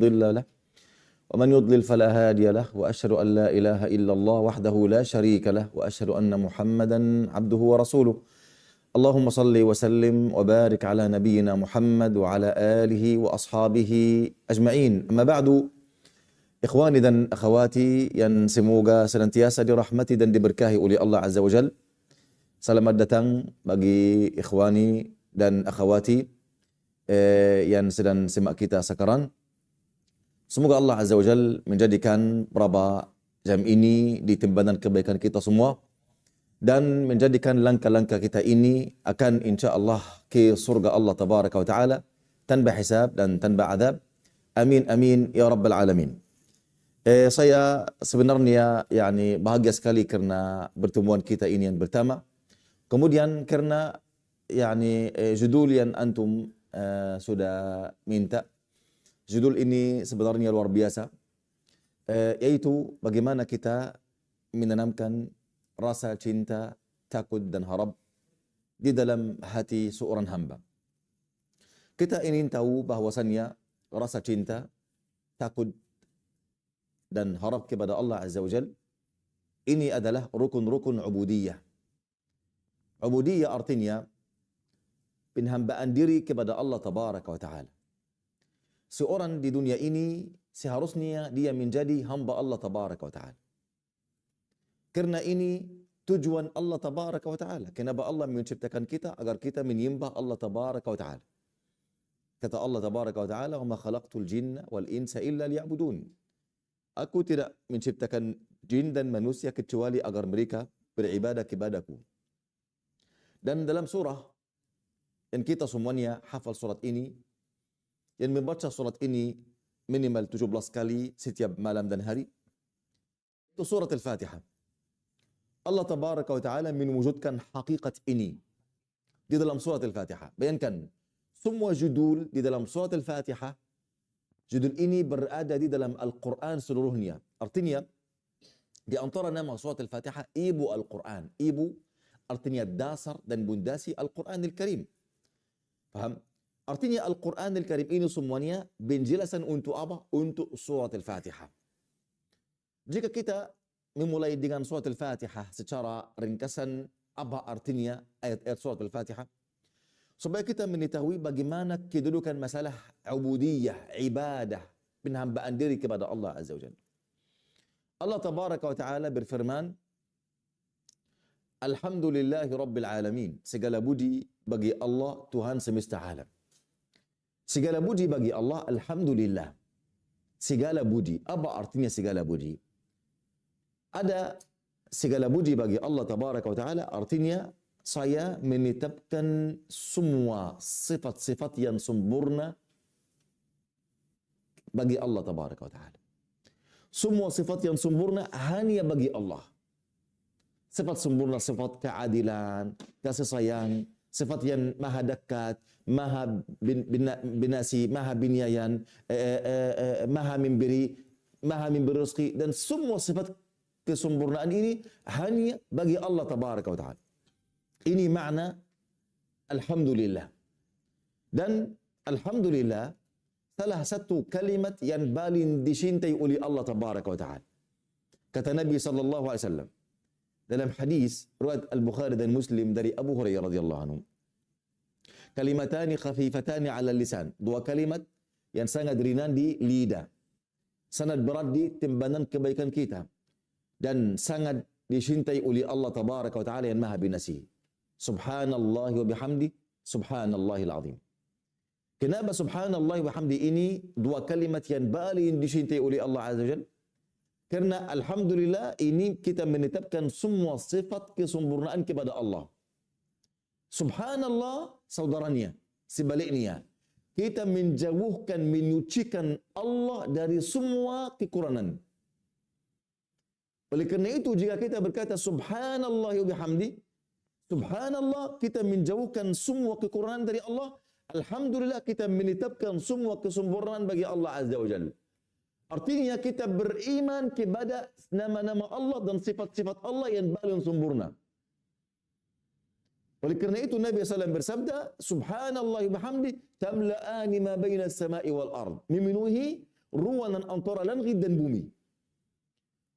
مضل له ومن يضلل فلا هادي له وأشهد أن لا إله إلا الله وحده لا شريك له وأشهد أن محمدا عبده ورسوله اللهم صل وسلم وبارك على نبينا محمد وعلى آله وأصحابه أجمعين. أما بعد, ikhwani dan akhwati yang semoga senantiasa dirahmati dan diberkahi oleh Allah Azza wa Jal. Selamat datang bagi ikhwani dan akhwati yang sedang simak kita sekarang. Semoga Allah Azza wa Jal menjadikan berapa jam ini di timbangan kebaikan kita semua dan menjadikan langkah-langkah kita ini akan insya Allah ke surga Allah Tabaraka wa Ta'ala tanpa hisab dan tanpa adab. Amin amin ya rabbal alamin. Saya sebenarnya bahagia sekali karena pertemuan kita ini yang pertama. Kemudian karena judul yang antum sudah minta. Judul ini sebenarnya luar biasa, yaitu bagaimana kita menanamkan rasa cinta, takut dan harap di dalam hati seorang hamba. Kita ingin tahu bahwasannya rasa cinta, takut dan harap kepada Allah Azza wa Jal ini adalah rukun-rukun ubudiyah. Ubudiyah artinya penghambaan diri kepada Allah Tabaraka wa Ta'ala. Seorang di dunia ini seharusnya dia menjadi hamba Allah Tabaraka wa Ta'ala. Karena ini tujuan Allah Tabaraka wa Ta'ala. Kenapa Allah menciptakan kita? Agar kita menyembah Allah Tabaraka wa Ta'ala. Kata Allah Tabaraka wa Ta'ala, "Wa ma khalaqtul jinna wal insa illa liya'budun." Aku tidak menciptakan jin dan manusia kecuali agar mereka beribadah kepadaku. Dan dalam surah yang kita semuanya hafal surat ini, yang membaca surat ini minimal 17 kali setiap malam dan hari, itu surat Al-Fatihah. Allah Tabaraka wa Ta'ala mewujudkan hakikat ini di dalam surat Al-Fatihah. Bayangkan, semua judul di dalam surat Al-Fatihah, judul ini berada di dalam Al-Quran seluruhnya. Artinya, di antara nama surat Al-Fatihah, Ibu Al-Quran. Ibu artinya dasar dan bundasi Al-Quran Al-Karim. Faham? Artinya Al-Quran Al-Karim ini semuanya penjelasan untuk apa? Untuk surat Al-Fatihah. Jika kita memulai dengan surat Al-Fatihah secara ringkasan, apa artinya ayat-ayat surat Al-Fatihah? Supaya kita mengetahui bagaimana kedudukan masalah ubudiyah, ibadah, penghambaan diri kepada Allah Azza wa Jalla. Allah Tabaraka wa Ta'ala berfirman, Alhamdulillahi Rabbil Alamin. Segala puji bagi Allah, Tuhan semesta alam. Segala puji bagi Allah, Alhamdulillah. Segala puji. Apa artinya segala puji? Ada segala puji bagi Allah Tabaraka wa Ta'ala, artinya saya menetapkan semua sifat-sifat yang sempurna bagi Allah Tabaraka wa Ta'ala. Semua sifat yang sempurna hanya bagi Allah. Sifat sempurna, sifat keadilan, kasih sayang, sifat yang maha dekat, maha binasi, maha binyayan, maha memberi rezeki, dan semua sifat kesempurnaan ini hanya bagi Allah Tabaraka wa Ta'ala. Ini makna Alhamdulillah. Dan Alhamdulillah salah satu kalimat yang paling dicintai oleh Allah Tabaraka wa Ta'ala. Kata Nabi SAW dalam hadis riwayat Al-Bukhari dan Muslim dari Abu Hurairah radhiyallahu anhu, kalimatani khafifatani 'ala lisan. Dua kalimat yang sangat ringan di lidah, sangat berat di timbangan kebaikan kita, dan sangat dicintai oleh Allah Tabaraka wa Ta'ala yang Maha Binasi. Subhanallah wa bihamdi, subhanallahil azim. Kenapa subhanallah wa bihamdi ini dua kalimat yang paling dicintai oleh Allah Azza wa Jalla? Karena alhamdulillah ini kita menetapkan semua sifat kesempurnaan kepada Allah. Subhanallah saudaranya, sebaliknya kita menjauhkan, menyucikan Allah dari semua kekurangan. Oleh kerana itu jika kita berkata subhanallah wa bihamdi, subhanallah kita menjauhkan semua kekurangan dari Allah. Alhamdulillah kita menetapkan semua kesempurnaan bagi Allah Azza wa Jalla. Artinya kita beriman kepada nama-nama Allah dan sifat-sifat Allah yang paling sempurna. Oleh kerana itu Nabi SAW bersabda, Subhanallah wa bihamdi tamla'ani ma baina as-sama'i wal ard. Memenuhi ruangan antara langit dan bumi.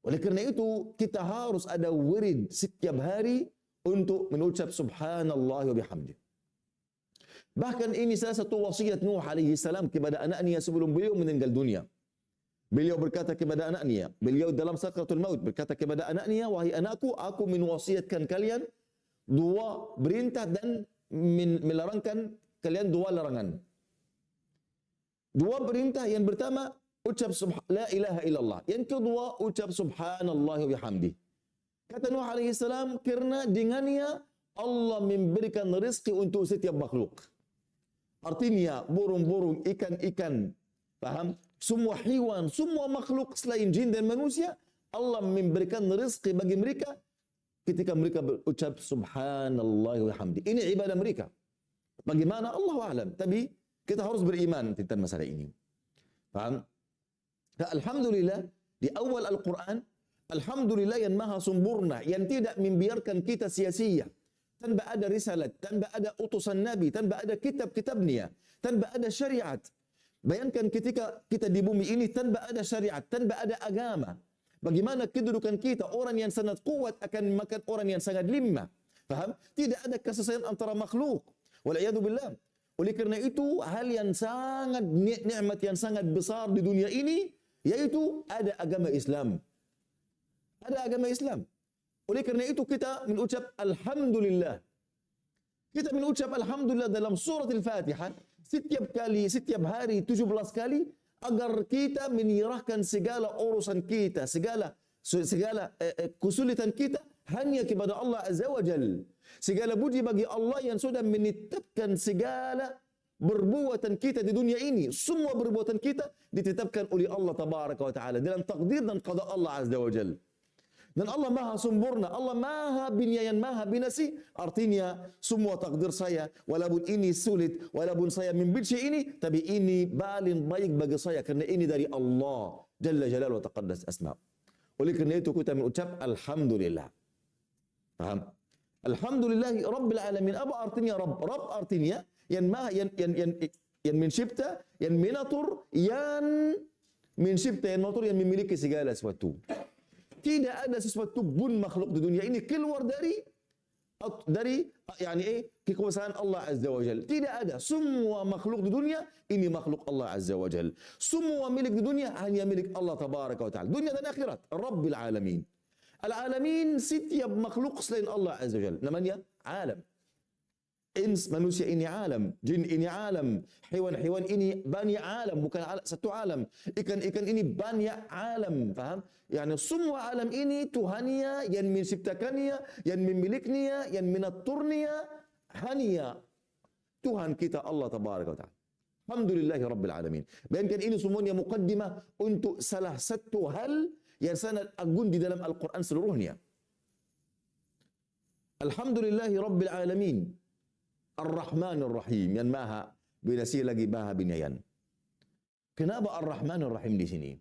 Oleh kerana itu, kita harus ada wirid setiap hari untuk mengucap subhanallah wa bihamdi. Bahkan ini salah satu wasiat Nuh alaihi salam kepada anaknya sebelum beliau meninggal dunia. Beliau berkata kepada anaknya, beliau dalam sakratul maut berkata kepada anaknya, wahai anakku, aku menwasiatkan kalian dua perintah dan melarangkan kalian dua larangan. Dua perintah, yang pertama ucap la ilaha illallah. Yang kedua ucap subhanallah wa bihamdi. Kata Nuh alaihi salam, kerana dengannya Allah memberikan rezeki untuk setiap makhluk. Artinya burung-burung, ikan-ikan, paham? Semua hewan, semua makhluk selain jin dan manusia, Allah memberikan rezeki bagi mereka ketika mereka berucap subhanallah wa bihamdi. Ini ibadah mereka. Bagaimana? Allahu a'lam. Tapi kita harus beriman tentang masalah ini. Paham? Dan alhamdulillah di awal Al-Quran, alhamdulillah yang maha sempurna, yang tidak membiarkan kita sia-sia, tanpa ada risalat, tanpa ada utusan Nabi, tanpa ada kitab-kitabnya, tanpa ada syariat. Bayangkan ketika kita di bumi ini tanpa ada syariat, tanpa ada agama, bagaimana kedudukan kita? Orang yang sangat kuat akan makan orang yang sangat lemah. Faham? Tidak ada kesesuaian antara makhluk. Wal'iyadu billah. Oleh kerana itu, hal yang sangat nikmat yang sangat besar di dunia ini, yaitu ada agama Islam. Ada agama Islam. Oleh kerana itu kita mengucap alhamdulillah. Kita mengucap alhamdulillah dalam surat Al-Fatihah setiap kali, setiap hari 17 kali, agar kita menyerahkan segala urusan kita, segala kesulitan kita hanya kepada Allah Azza wa Jal. Segala puji bagi Allah yang sudah menetapkan segala perbuatan kita di dunia ini. Semua perbuatan kita ditetapkan oleh Allah Tabaraka wa Ta'ala dalam takdir dan qada Allah Azza wa Jal. Dan Allah maha sempurna, Allah maha binyayan, maha binasi. Artinya semua takdir saya, walaupun ini sulit, walaupun saya membenci ini, tapi ini paling baik bagi saya kerana ini dari Allah Jalla Jalaluhu wa taqaddas asma'. Oleh kerana itu kita mengucap alhamdulillah. Faham? Alhamdulillahi Rabbil Alamin. Apa artinya Rabb? Rabb artinya yang maha, yang mencipta, yang menatur, yang mencipta, yang mengatur, yang memiliki segala sesuatu. Tidak ada sesuatu pun makhluk di dunia ini keluar dari kekuasaan Allah Azza wa Jal. Tidak ada. Semua makhluk di dunia ini makhluk Allah Azza wa Jal. Semua milik di dunia hanya milik Allah Tabaraka wa Ta'ala. Dunia dan akhirat. Rabbil Alamin. Al-Alamin, setiap makhluk selain Allah Azza wa Jal namanya alam. Ins, manusia ini alam, jin ini alam, hewan-hewan ini banyak alam, bukan satu alam. Ikan-ikan ini banyak alam, faham? Yani semua alam ini Tuhannya yang menciptakannya, yang memilikinya, yang menaturnya, hanya Tuhan kita Allah Tabaraka wa Ta'ala. Alhamdulillahi Rabbil Alamin. Bayangkan ini semuanya muqaddimah untuk salah satu hal yang sangat agung di dalam Al-Quran seluruhnya. Alhamdulillahi Rabbil Alamin. Ar-Rahman Ar-Rahim, yang maha binasi lagi maha binayan. Kenapa Ar-Rahman Ar-Rahim di sini?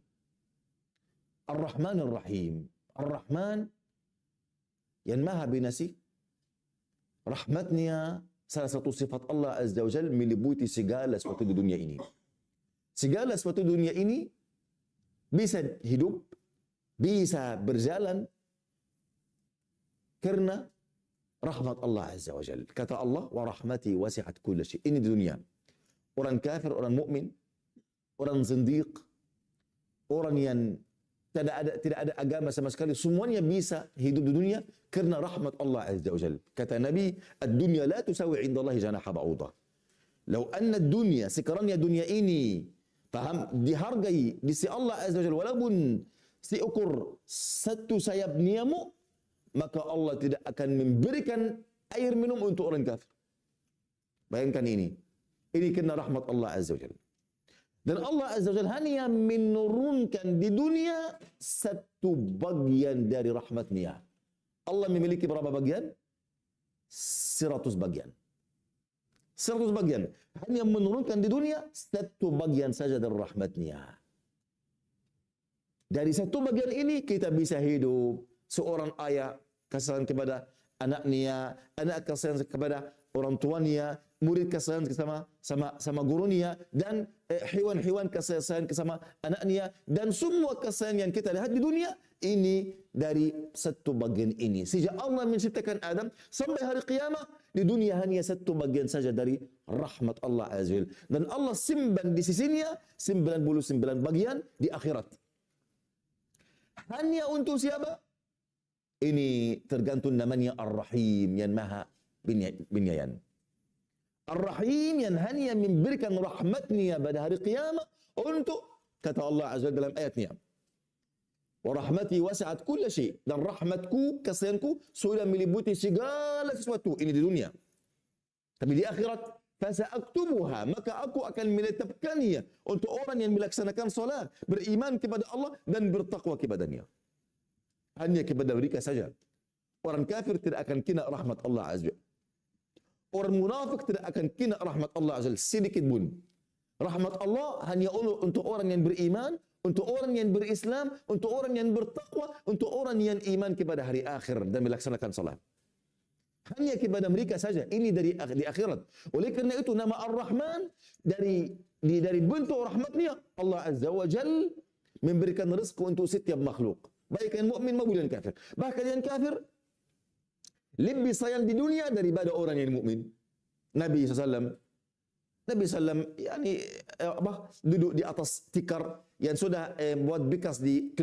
Ar-Rahman Ar-Rahim. Ar-Rahman yang maha binasi, rahmatnya salah satu sifat Allah Azza wa Jal meliputi segala sesuatu di dunia ini. Segala sesuatu di dunia ini bisa hidup, bisa berjalan karena rahmat Allah Azza wa Jal. Kata Allah, wa rahmati wasi'at kulla syai'. Ini di dunia. Orang kafir, orang mukmin, orang zindiq, orang yang tidak ada agama sama sekali, semuanya bisa hidup di dunia karena rahmat Allah Azza wa Jal. Kata Nabi, ad-dunya la tusawi 'inda Allah janaha ba'udah. Lau anna ad-dunya, sekiranya dunia ini, paham, dihargai di sisi Allah Azza wa Jal walaupun seukur satu sayap nyamuk, maka Allah tidak akan memberikan air minum untuk orang kafir. Bayangkan ini. Ini kena rahmat Allah Azza wa Jalla. Dan Allah Azza wa Jalla hanya menurunkan di dunia satu bagian dari rahmatnya. Allah memiliki berapa bagian? 100 bagian. 100 bagian. Hanya menurunkan di dunia satu bagian saja dari rahmatnya. Dari satu bagian ini kita bisa hidup. Seorang ayah kasih sayang kepada anaknya, anak kasih sayang kepada orang tuanya, murid kasih sayang sama gurunya, dan hewan-hewan kasih sayang sama anaknya, dan semua kasih sayang yang kita lihat di dunia ini dari satu bagian ini. Sejak Allah menciptakan Adam sampai hari kiamat, di dunia hanya satu bagian saja dari rahmat Allah Azza wa Jalla. Dan Allah simpan di sisinya 99 bagian di akhirat. Hanya untuk siapa? Ini tergantung namanya Ar-Rahim, yang maha penyayang. Ar-Rahim yang hanya memberikan rahmatnya pada hari kiamat untuk, kata Allah Azza wa Jalla dalam ayatnya, wa rahmati wasi'at kulla syai', dan rahmatku, kasihanku sudah meliputi segala sesuatu ini di dunia. Tapi di akhirat, fasa'aktubuha, maka aku akan menetapkannya untuk orang yang melaksanakan salat, beriman kepada Allah dan bertakwa kepadanya. Hanya kepada mereka saja. Orang kafir tidak akan kena rahmat Allah Azza wa Jalla. Orang munafik tidak akan kena rahmat Allah Azza wa Jalla sedikit pun. Rahmat Allah hanya untuk orang yang beriman, untuk orang yang berislam, untuk orang yang bertakwa, untuk orang yang iman kepada hari akhir dan melaksanakan salat. Hanya kepada mereka saja. Ini di akhirat. Oleh kerana itu nama Ar-Rahman dari bentuk rahmatnya, Allah Azza wa Jalla memberikan rezeki untuk setiap makhluk. Baik yang mukmin maupun yang kafir. Bahkan yang kafir lebih sayang di dunia daripada orang yang mukmin. Nabi SAW duduk di atas tikar yang sudah buat bekas di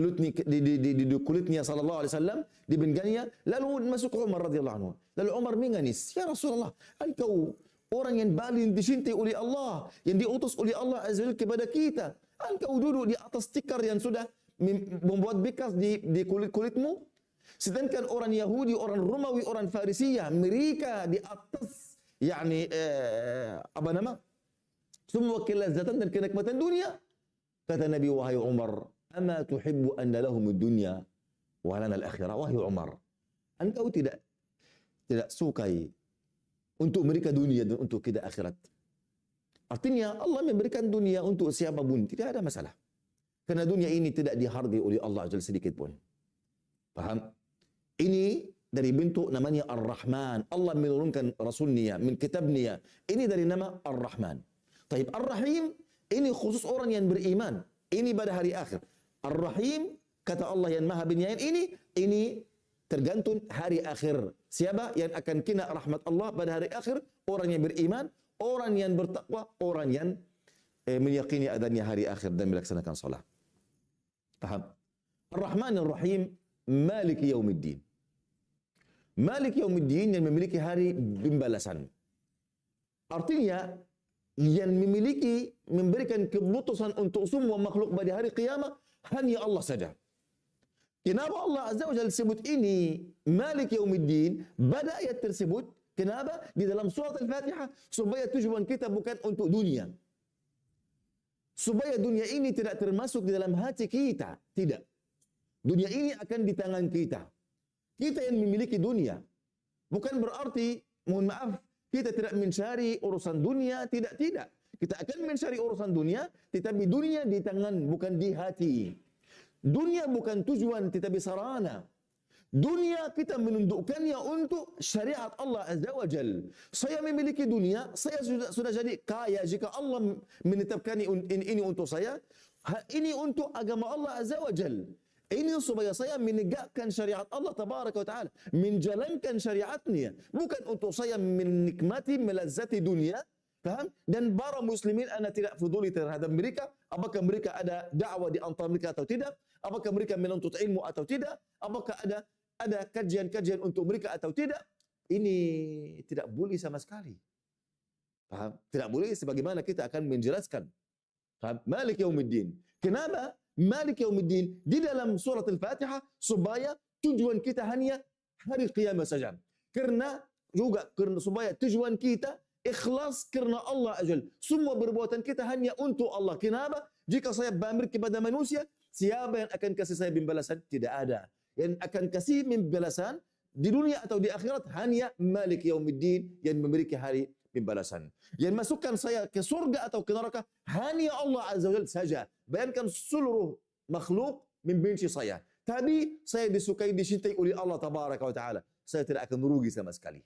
kulitnya sallallahu alaihi wasallam, di pinggangnya, lalu masuk Umar radhiyallahu anhu. Lalu Umar menangis, "Ya Rasulullah, engkau orang yang paling dicintai oleh Allah, yang diutus oleh Allah Azza wa Jalla kepada kita. Engkau duduk di atas tikar yang sudah membuat bekas di kulit-kulitmu. Sedangkan orang Yahudi, orang Romawi, orang Farisiyah, mereka di atas semua kelezatan dan kenikmatan dunia." Kata Nabi, "Wahai Umar, ama tuhibbu anna lahum ad-dunya wa lana al-akhirah?" Wahai Umar, engkau tidak sukai untuk mereka dunia dan untuk kita akhirat? Artinya Allah memberikan dunia untuk siapapun, tidak ada masalah. Karena dunia ini tidak dihargai oleh Allah Azza sedikit pun. Faham? Ini dari bentuk namanya Ar-Rahman. Allah menurunkan Rasulnya, min kitabnya. Ini dari nama Ar-Rahman. Taib Ar-Rahim, ini khusus orang yang beriman. Ini pada hari akhir. Ar-Rahim, kata Allah yang maha penyayang, ini tergantung hari akhir. Siapa yang akan kena rahmat Allah pada hari akhir? Orang yang beriman, orang yang bertakwa, orang yang meyakini adanya hari akhir dan melaksanakan salat. Paham? Ar-Rahman Ar-Rahim, Malik Yaumiddin. Malik Yaumiddin yang memiliki hari pembalasan. Artinya yang memberikan keputusan untuk semua makhluk pada hari kiamat hanya Allah saja. Kenapa Allah Azza wa Jalla sebut ini Malik Yaumiddin pada ayat tersebut? Kenapa? Di dalam surat Al-Fatihah, supaya tujuan kita bukan untuk dunia. Supaya dunia ini tidak termasuk di dalam hati kita. Tidak. Dunia ini akan di tangan kita. Kita yang memiliki dunia. Bukan berarti, mohon maaf, kita tidak mencari urusan dunia. Tidak. Kita akan mencari urusan dunia, tetapi dunia di tangan, bukan di hati. Dunia bukan tujuan, tetapi sarana. Dunia kita menundukkannya untuk syariat Allah Azza wa Jal. Saya memiliki dunia, saya sudah jadi kaya jika Allah menetapkan ini untuk saya. Ini untuk agama Allah Azza wa Jal. Ini supaya saya menegakkan syariat Allah Tabaraka wa Ta'ala. Menjalankan syariatnya. Bukan untuk saya menikmati, melazati dunia. Faham? Dan para muslimin anda tidak peduli terhadap mereka. Apakah mereka ada dakwah di antara mereka atau tidak? Apakah mereka menuntut ilmu atau tidak? Apakah ada kajian-kajian untuk mereka atau tidak? Ini tidak boleh sama sekali. Paham? Tidak boleh sebagaimana kita akan menjelaskan. Paham? Malik Yaumiddin. Kenapa? Malik Yaumiddin di dalam surat Al-Fatihah supaya tujuan kita hanya hari kiamat saja. Karena supaya tujuan kita ikhlas karena Allah Azza. Semua perbuatan kita hanya untuk Allah. Kenapa? Jika saya bamir kepada manusia, siapa yang akan kasih saya pembalasan? Tidak ada. Yang akan kasih pembalasan di dunia atau di akhirat hanya Malik Yaumiddin yang memiliki hari pembalasan. Yang masukkan saya ke surga atau ke neraka hanya Allah Azza wa Jalla saja. Bayangkan seluruh makhluk membenci saya. Tapi saya disukai, dicintai oleh Allah Tabaraka wa Ta'ala. Saya tidak akan merugi sama sekali.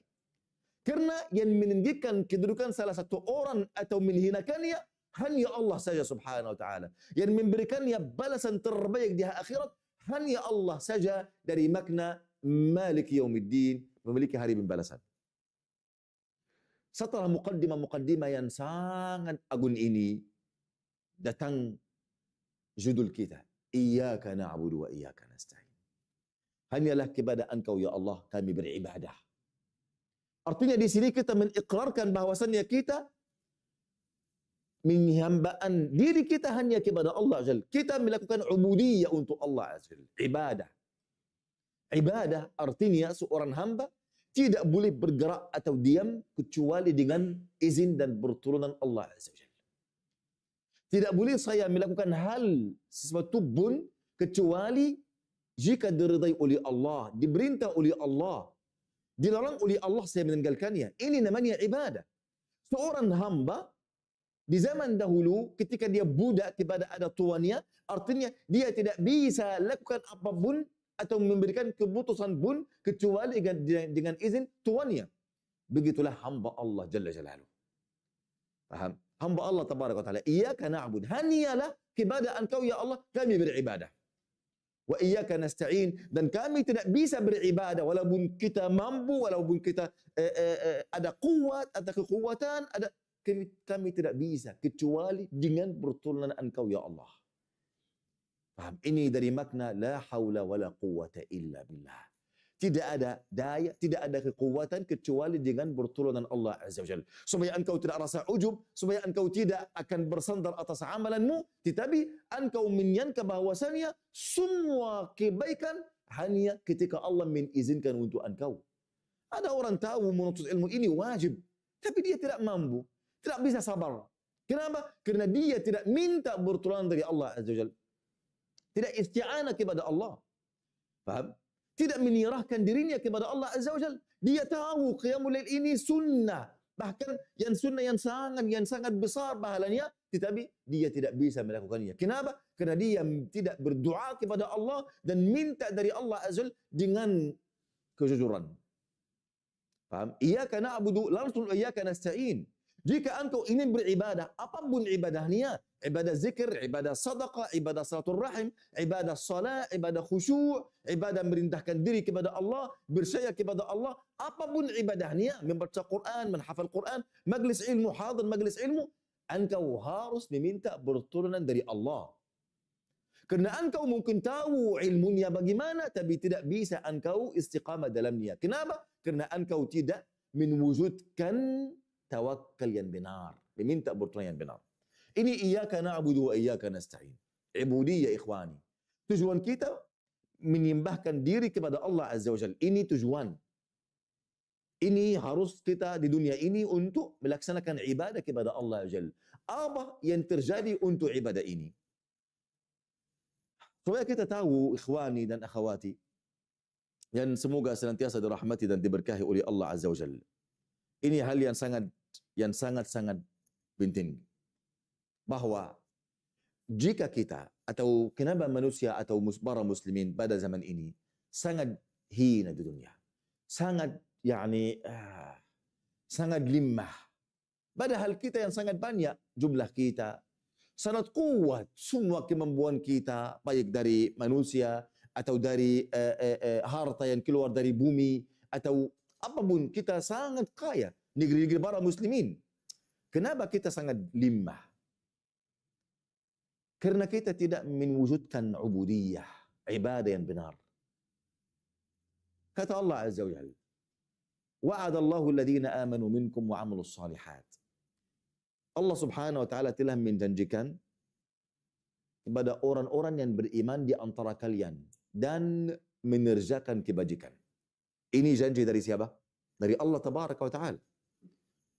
Karena yang meninggikan kedudukan salah satu orang atau menghinakannya hanya Allah saja subhanahu wa ta'ala. Yang memberikannya balasan terbaik di akhirat hanya Allah saja, dari makna Malik Yaumiddin, memiliki hari pembalasan. Setelah mukaddimah-mukaddimah yang sangat agung ini, datang judul kita, Iyyaka na'budu wa iyyaka nasta'in. Hanyalah kepada Engkau ya Allah kami beribadah. Artinya di sini kita mengikrarkan bahwasannya kita menghambaan diri kita hanya kepada Allah Azza. Kita melakukan ubudiyah untuk Allah Azza. Ibadah. Ibadah artinya seorang hamba tidak boleh bergerak atau diam kecuali dengan izin dan pertolongan Allah Azza. Tidak boleh saya melakukan hal sesuatu pun kecuali jika diridai oleh Allah, diperintah oleh Allah, dilarang oleh Allah saya meninggalkannya. Ini namanya ibadah. Seorang hamba di zaman dahulu ketika dia budak kepada ada tuannya, artinya dia tidak bisa lakukan apapun atau memberikan keputusan pun kecuali dengan izin tuannya. Begitulah hamba Allah Jalla Jalaluh. Faham? Hamba Allah Tabaraka wa Ta'ala. Iyyaka na'bud. Hanyalah kepada Engkau ya Allah kami beribadah. Wa iyyaka nasta'in, dan kami tidak bisa beribadah walaupun kita mampu, walaupun kita ada kuat, ada kekuatan, kami tidak bisa kecuali dengan pertolongan Engkau ya Allah. Faham? Ini dari makna la haula wala quwwata illa billah. Tidak ada daya, tidak ada kekuatan kecuali dengan pertolongan Allah Azza wa Jalla. Supaya engkau tidak rasa ujub, supaya engkau tidak akan bersandar atas amalanmu, tetapi engkau menyangka bahwasannya semua kebaikan hanya ketika Allah mengizinkan untuk engkau. Ada orang tahu menuntut ilmu ini wajib, tapi dia tidak mampu, tidak bisa sabar. Kenapa? Karena dia tidak minta pertolongan dari Allah Azza wa Jalla. Tidak isti'anah kepada Allah. Faham? Tidak menyerahkan dirinya kepada Allah Azza wa Jalla. Dia tahu qiyamul lail ini sunnah, bahkan yang sunnah yang sangat besar pahalanya, tetapi dia tidak bisa melakukannya. Kenapa? Karena dia tidak berdoa kepada Allah dan minta dari Allah Azza wa Jalla dengan kejujuran. Faham? Iyyaka na'budu langsung iyyaka nasta'in. Jika engkau ingin beribadah, apapun ibadahnya, ibadah zikir, ibadah sadaqah, ibadah salatul rahim, ibadah salat, ibadah khusyuk, ibadah merendahkan diri kepada Allah, bersaya kepada Allah, apapun ibadahnya, membaca Quran, menghafal Quran, majlis ilmu, hadir majlis ilmu, engkau harus meminta pertolongan dari Allah. Kerana engkau mungkin tahu ilmunya bagaimana, tapi tidak bisa engkau istiqamah dalamnya. Kenapa? Kerana engkau tidak menwujudkan tawakkal yang benar, meminta pertolongan yang benar. Ini iyyaka na'budu wa iyyaka nasta'in. Ubudiyah ikhwani. Tujuan kita menyembahkan diri kepada Allah Azza wa Jalla. Ini tujuan. Ini harus kita di dunia ini untuk melaksanakan ibadah kepada Allah Azza wa Jalla. Apa yang terjadi untuk ibadah ini? Supaya kita tahu ikhwani dan akhwati yang semoga senantiasa dirahmati dan diberkahi oleh Allah Azza wa Jalla. Ini hal yang sangat penting. Bahawa jika kita atau kenapa manusia atau para muslimin pada zaman ini sangat hina di dunia. Sangat sangat limah. Padahal kita yang sangat banyak jumlah kita, sangat kuat semua kemampuan kita, baik dari manusia atau dari harta yang keluar dari bumi atau apapun, kita sangat kaya negeri-negeri para muslimin. Kenapa kita sangat limah? Karena kita tidak mewujudkan ubudiyah, ibadah yang benar. Kata Allah Azza wa Jalla, wa'adallahu alladhina amanu minkum wa 'amilus salihat. Allah Subhanahu wa taala telah menjanjikan kepada orang-orang yang beriman di antara kalian dan mengerjakan kebajikan. Ini janji dari siapa? Dari Allah Tabaraka wa Ta'ala.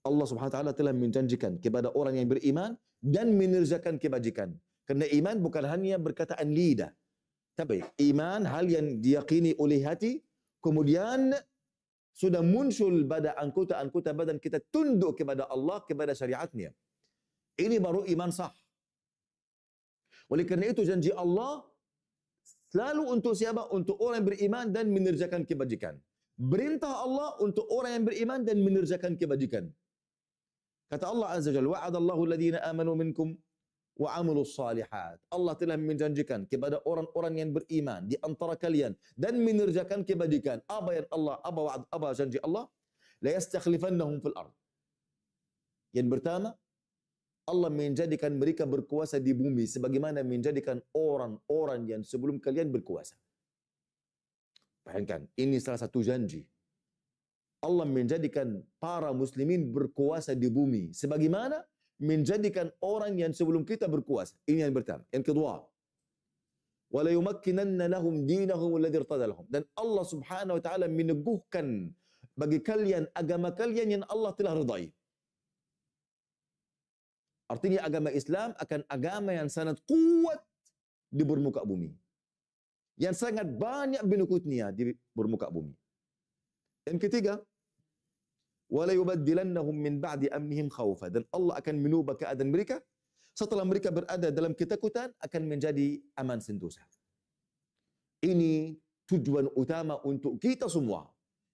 Allah Subhanahu wa Ta'ala telah menjanjikan kepada orang yang beriman dan mengerjakan kebajikan. Kerana iman bukan hanya berkataan lidah, tapi iman hal yang diyakini oleh hati, kemudian sudah muncul pada anggota-anggota badan kita tunduk kepada Allah, kepada syariatnya. Ini baru iman sah. Oleh kerana itu janji Allah selalu untuk siapa? Untuk orang yang beriman dan mengerjakan kebajikan. Perintah Allah untuk orang yang beriman dan mengerjakan kebajikan. Kata Allah Azza wa Jalla, wa'adallahu alladhina amanu minkum wa 'amilus salihat. Allah telah menjanjikan kepada orang-orang yang beriman di antara kalian dan mengerjakan kebajikan. Apa janji Allah? La yastakhlifannahum fil ard. Yang pertama, Allah menjadikan mereka berkuasa di bumi sebagaimana menjadikan orang-orang yang sebelum kalian berkuasa. Bayangkan, ini salah satu janji. Allah menjadikan para muslimin berkuasa di bumi sebagaimana menjadikan orang yang sebelum kita berkuasa. Ini yang pertama. Yang kedua, wala yumakkinanna lahum dinahum alladhi irtada lahum. Dan Allah Subhanahu wa taala meneguhkan bagi kalian agama kalian yang Allah telah ridai. Artinya agama Islam akan agama yang sangat kuat di permukaan bumi. Yang sangat banyak pengikutnya di permukaan bumi. Yang ketiga, wala yubaddilannahum min ba'di amnihim khaufa. Dan Allah akan mengubah keadaan mereka setelah mereka berada dalam ketakutan akan menjadi aman sentosa. Ini tujuan utama untuk kita semua.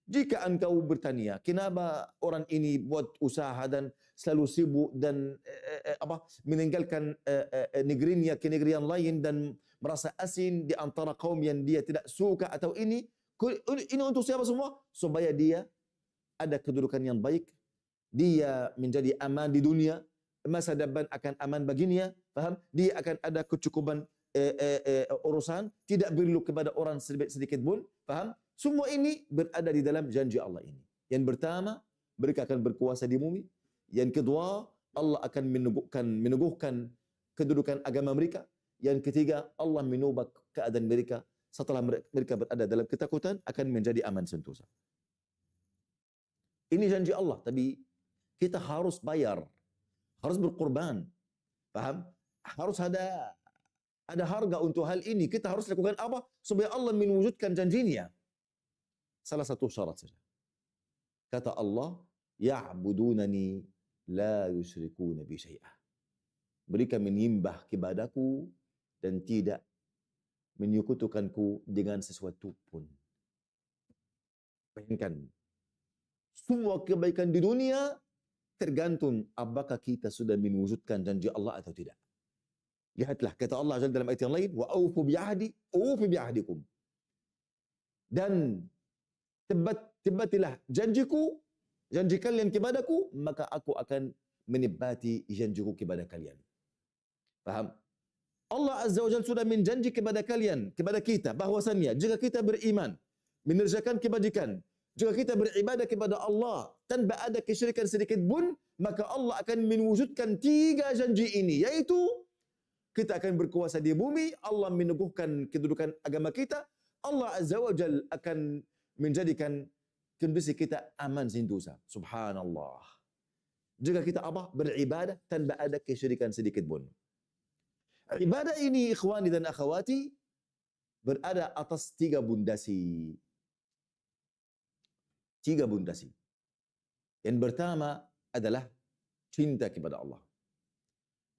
Jika engkau bertanya, kenapa orang ini buat usaha dan selalu sibuk dan meninggalkan negerinya ke negeri yang lain dan merasa asing di antara kaum yang dia tidak suka atau ini untuk siapa semua? Supaya dia ada kedudukan yang baik, dia menjadi aman di dunia, masa depan akan aman baginya, faham? Dia akan ada kecukupan urusan, tidak perlu kepada orang sedikit pun, faham? Semua ini berada di dalam janji Allah ini. Yang pertama, mereka akan berkuasa di bumi. Yang kedua, Allah akan meneguhkan kedudukan agama mereka. Yang ketiga, Allah mengubah keadaan mereka setelah mereka berada dalam ketakutan akan menjadi aman sentosa. Ini janji Allah, tapi kita harus bayar, harus berkorban, paham? Harus ada harga untuk hal ini. Kita harus lakukan apa supaya Allah mewujudkan janjinya? Salah satu syarat saja. Kata Allah, ya'budunani la yusyrikuna bi syai'ah. Mereka menyembah kepadaku dan tidak menyekutukanku dengan sesuatu pun. Bayangkan, semua kebaikan di dunia tergantung apakah kita sudah mewujudkan janji Allah atau tidak. Lihatlah kata Allah dalam ayat yang lain, wa aufu bi'ahdikum. Dan tebatilah janji kalian kepadaku, maka aku akan menepati janjiku kepada kalian. Paham? Allah Azza wa Jalla sudah menjanji kepada kalian, kepada kita, bahwasannya jika kita beriman, mengerjakan kebajikan, jika kita beribadah kepada Allah tanpa ada kesyirikan sedikit pun, maka Allah akan mewujudkan 3 janji ini, yaitu kita akan berkuasa di bumi, Allah meneguhkan kedudukan agama kita, Allah Azza wa Jalla akan menjadikan kondisi kita aman sentosa. Subhanallah. Jika kita beribadah tanpa ada kesyirikan sedikit pun. Ibadah ini, ikhwani dan akhwati, berada atas 3 bundasi. 3 bundasi. Yang pertama adalah cinta kepada Allah.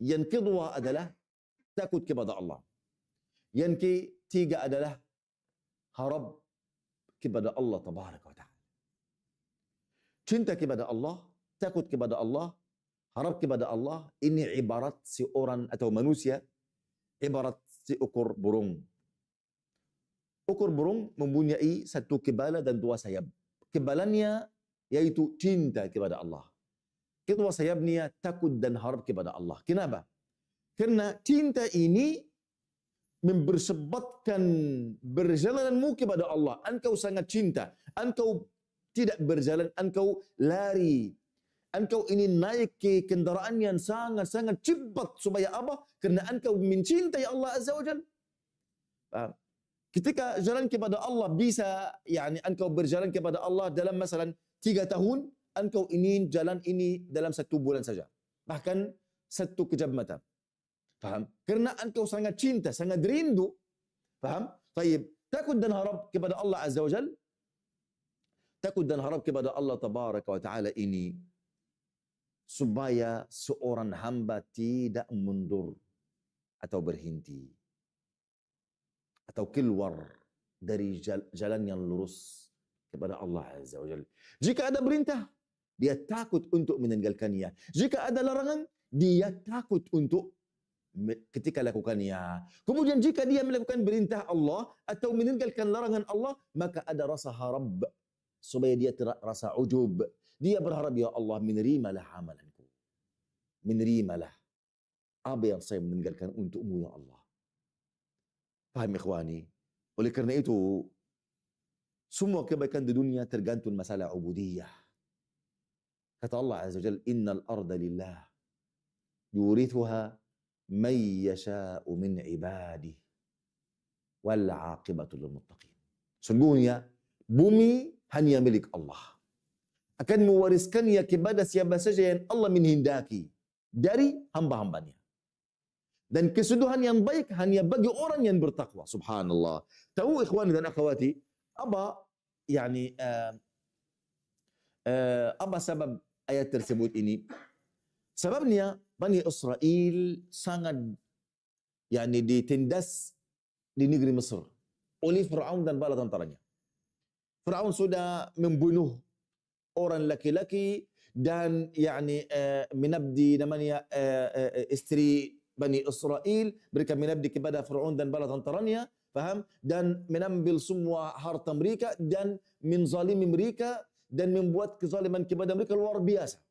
Yang kedua adalah takut kepada Allah. Yang ketiga adalah harap kepada Allah tabaraka wa ta'ala. Cinta kepada Allah, takut kepada Allah, harap kepada Allah, ini ibarat seorang atau manusia, ibarat seekor burung. Ekor burung mempunyai 1 kepala dan 2 sayap. Kebalannya yaitu cinta kepada Allah. Kedua sayapnya takut dan harap kepada Allah. Kenapa? Karena cinta ini mempersebabkan berjalananmu kepada Allah. Engkau sangat cinta. Engkau tidak berjalan, engkau lari. Engkau ini naik ke kendaraan yang sangat-sangat cepat. Supaya apa? Karena engkau mencintai Allah Azza wa Jalla. Ketika jalan kepada Allah bisa, engkau berjalan kepada Allah dalam masalah 3 tahun, engkau ini jalan ini dalam 1 bulan saja. Bahkan 1 kejap mata. Faham? Karena engkau sangat cinta, sangat rindu. Faham? Taib. Takut dan harap kepada Allah Azza wa Jal. Takut dan harap kepada Allah Tabaraka wa Ta'ala ini supaya seorang hamba tidak mundur atau berhenti atau keluar dari jalan yang lurus kepada Allah Azza wa Jalla. Jika ada perintah, dia takut untuk meninggalkannya. Jika ada larangan, dia takut untuk ketika lakukannya. Kemudian jika dia melakukan perintah Allah atau meninggalkan larangan Allah, maka ada rasa harap supaya dia tidak rasa ujub. Dia berharap, ya Allah, menerimalah amalanku. Menerimalah apa yang saya meninggalkan untukmu, ya Allah. Paham ikhwani? Oleh kerana itu, semua kebaikan di dunia tergantung masalah ubudiyah. Kata Allah Azza wa Jalla, innal arda lillah yurithuha man yasha'u min ibadihi wal 'aqibatu lil muttaqin. Sungguhnya bumi hanya milik Allah. Akan mewariskannya kepada siapa saja yang Allah menghendaki dari hamba-hambanya. Dan kesudahan yang baik hanya bagi orang yang bertakwa. Subhanallah. Tahu ikhwani dan akhwati, apa apa sebab ayat tersebut ini? Sebabnya Bani Israel sangat ditindas di negeri Mesir oleh Fir'aun dan bala tentaranya. Fir'aun sudah membunuh orang laki-laki dan menabdi namanya istri Bani Israel, mereka menabdi kepada Fir'aun dan bala tentaranya, faham? Dan menambil semua harta mereka dan menzalimi mereka dan membuat kezaliman kepada mereka luar biasa.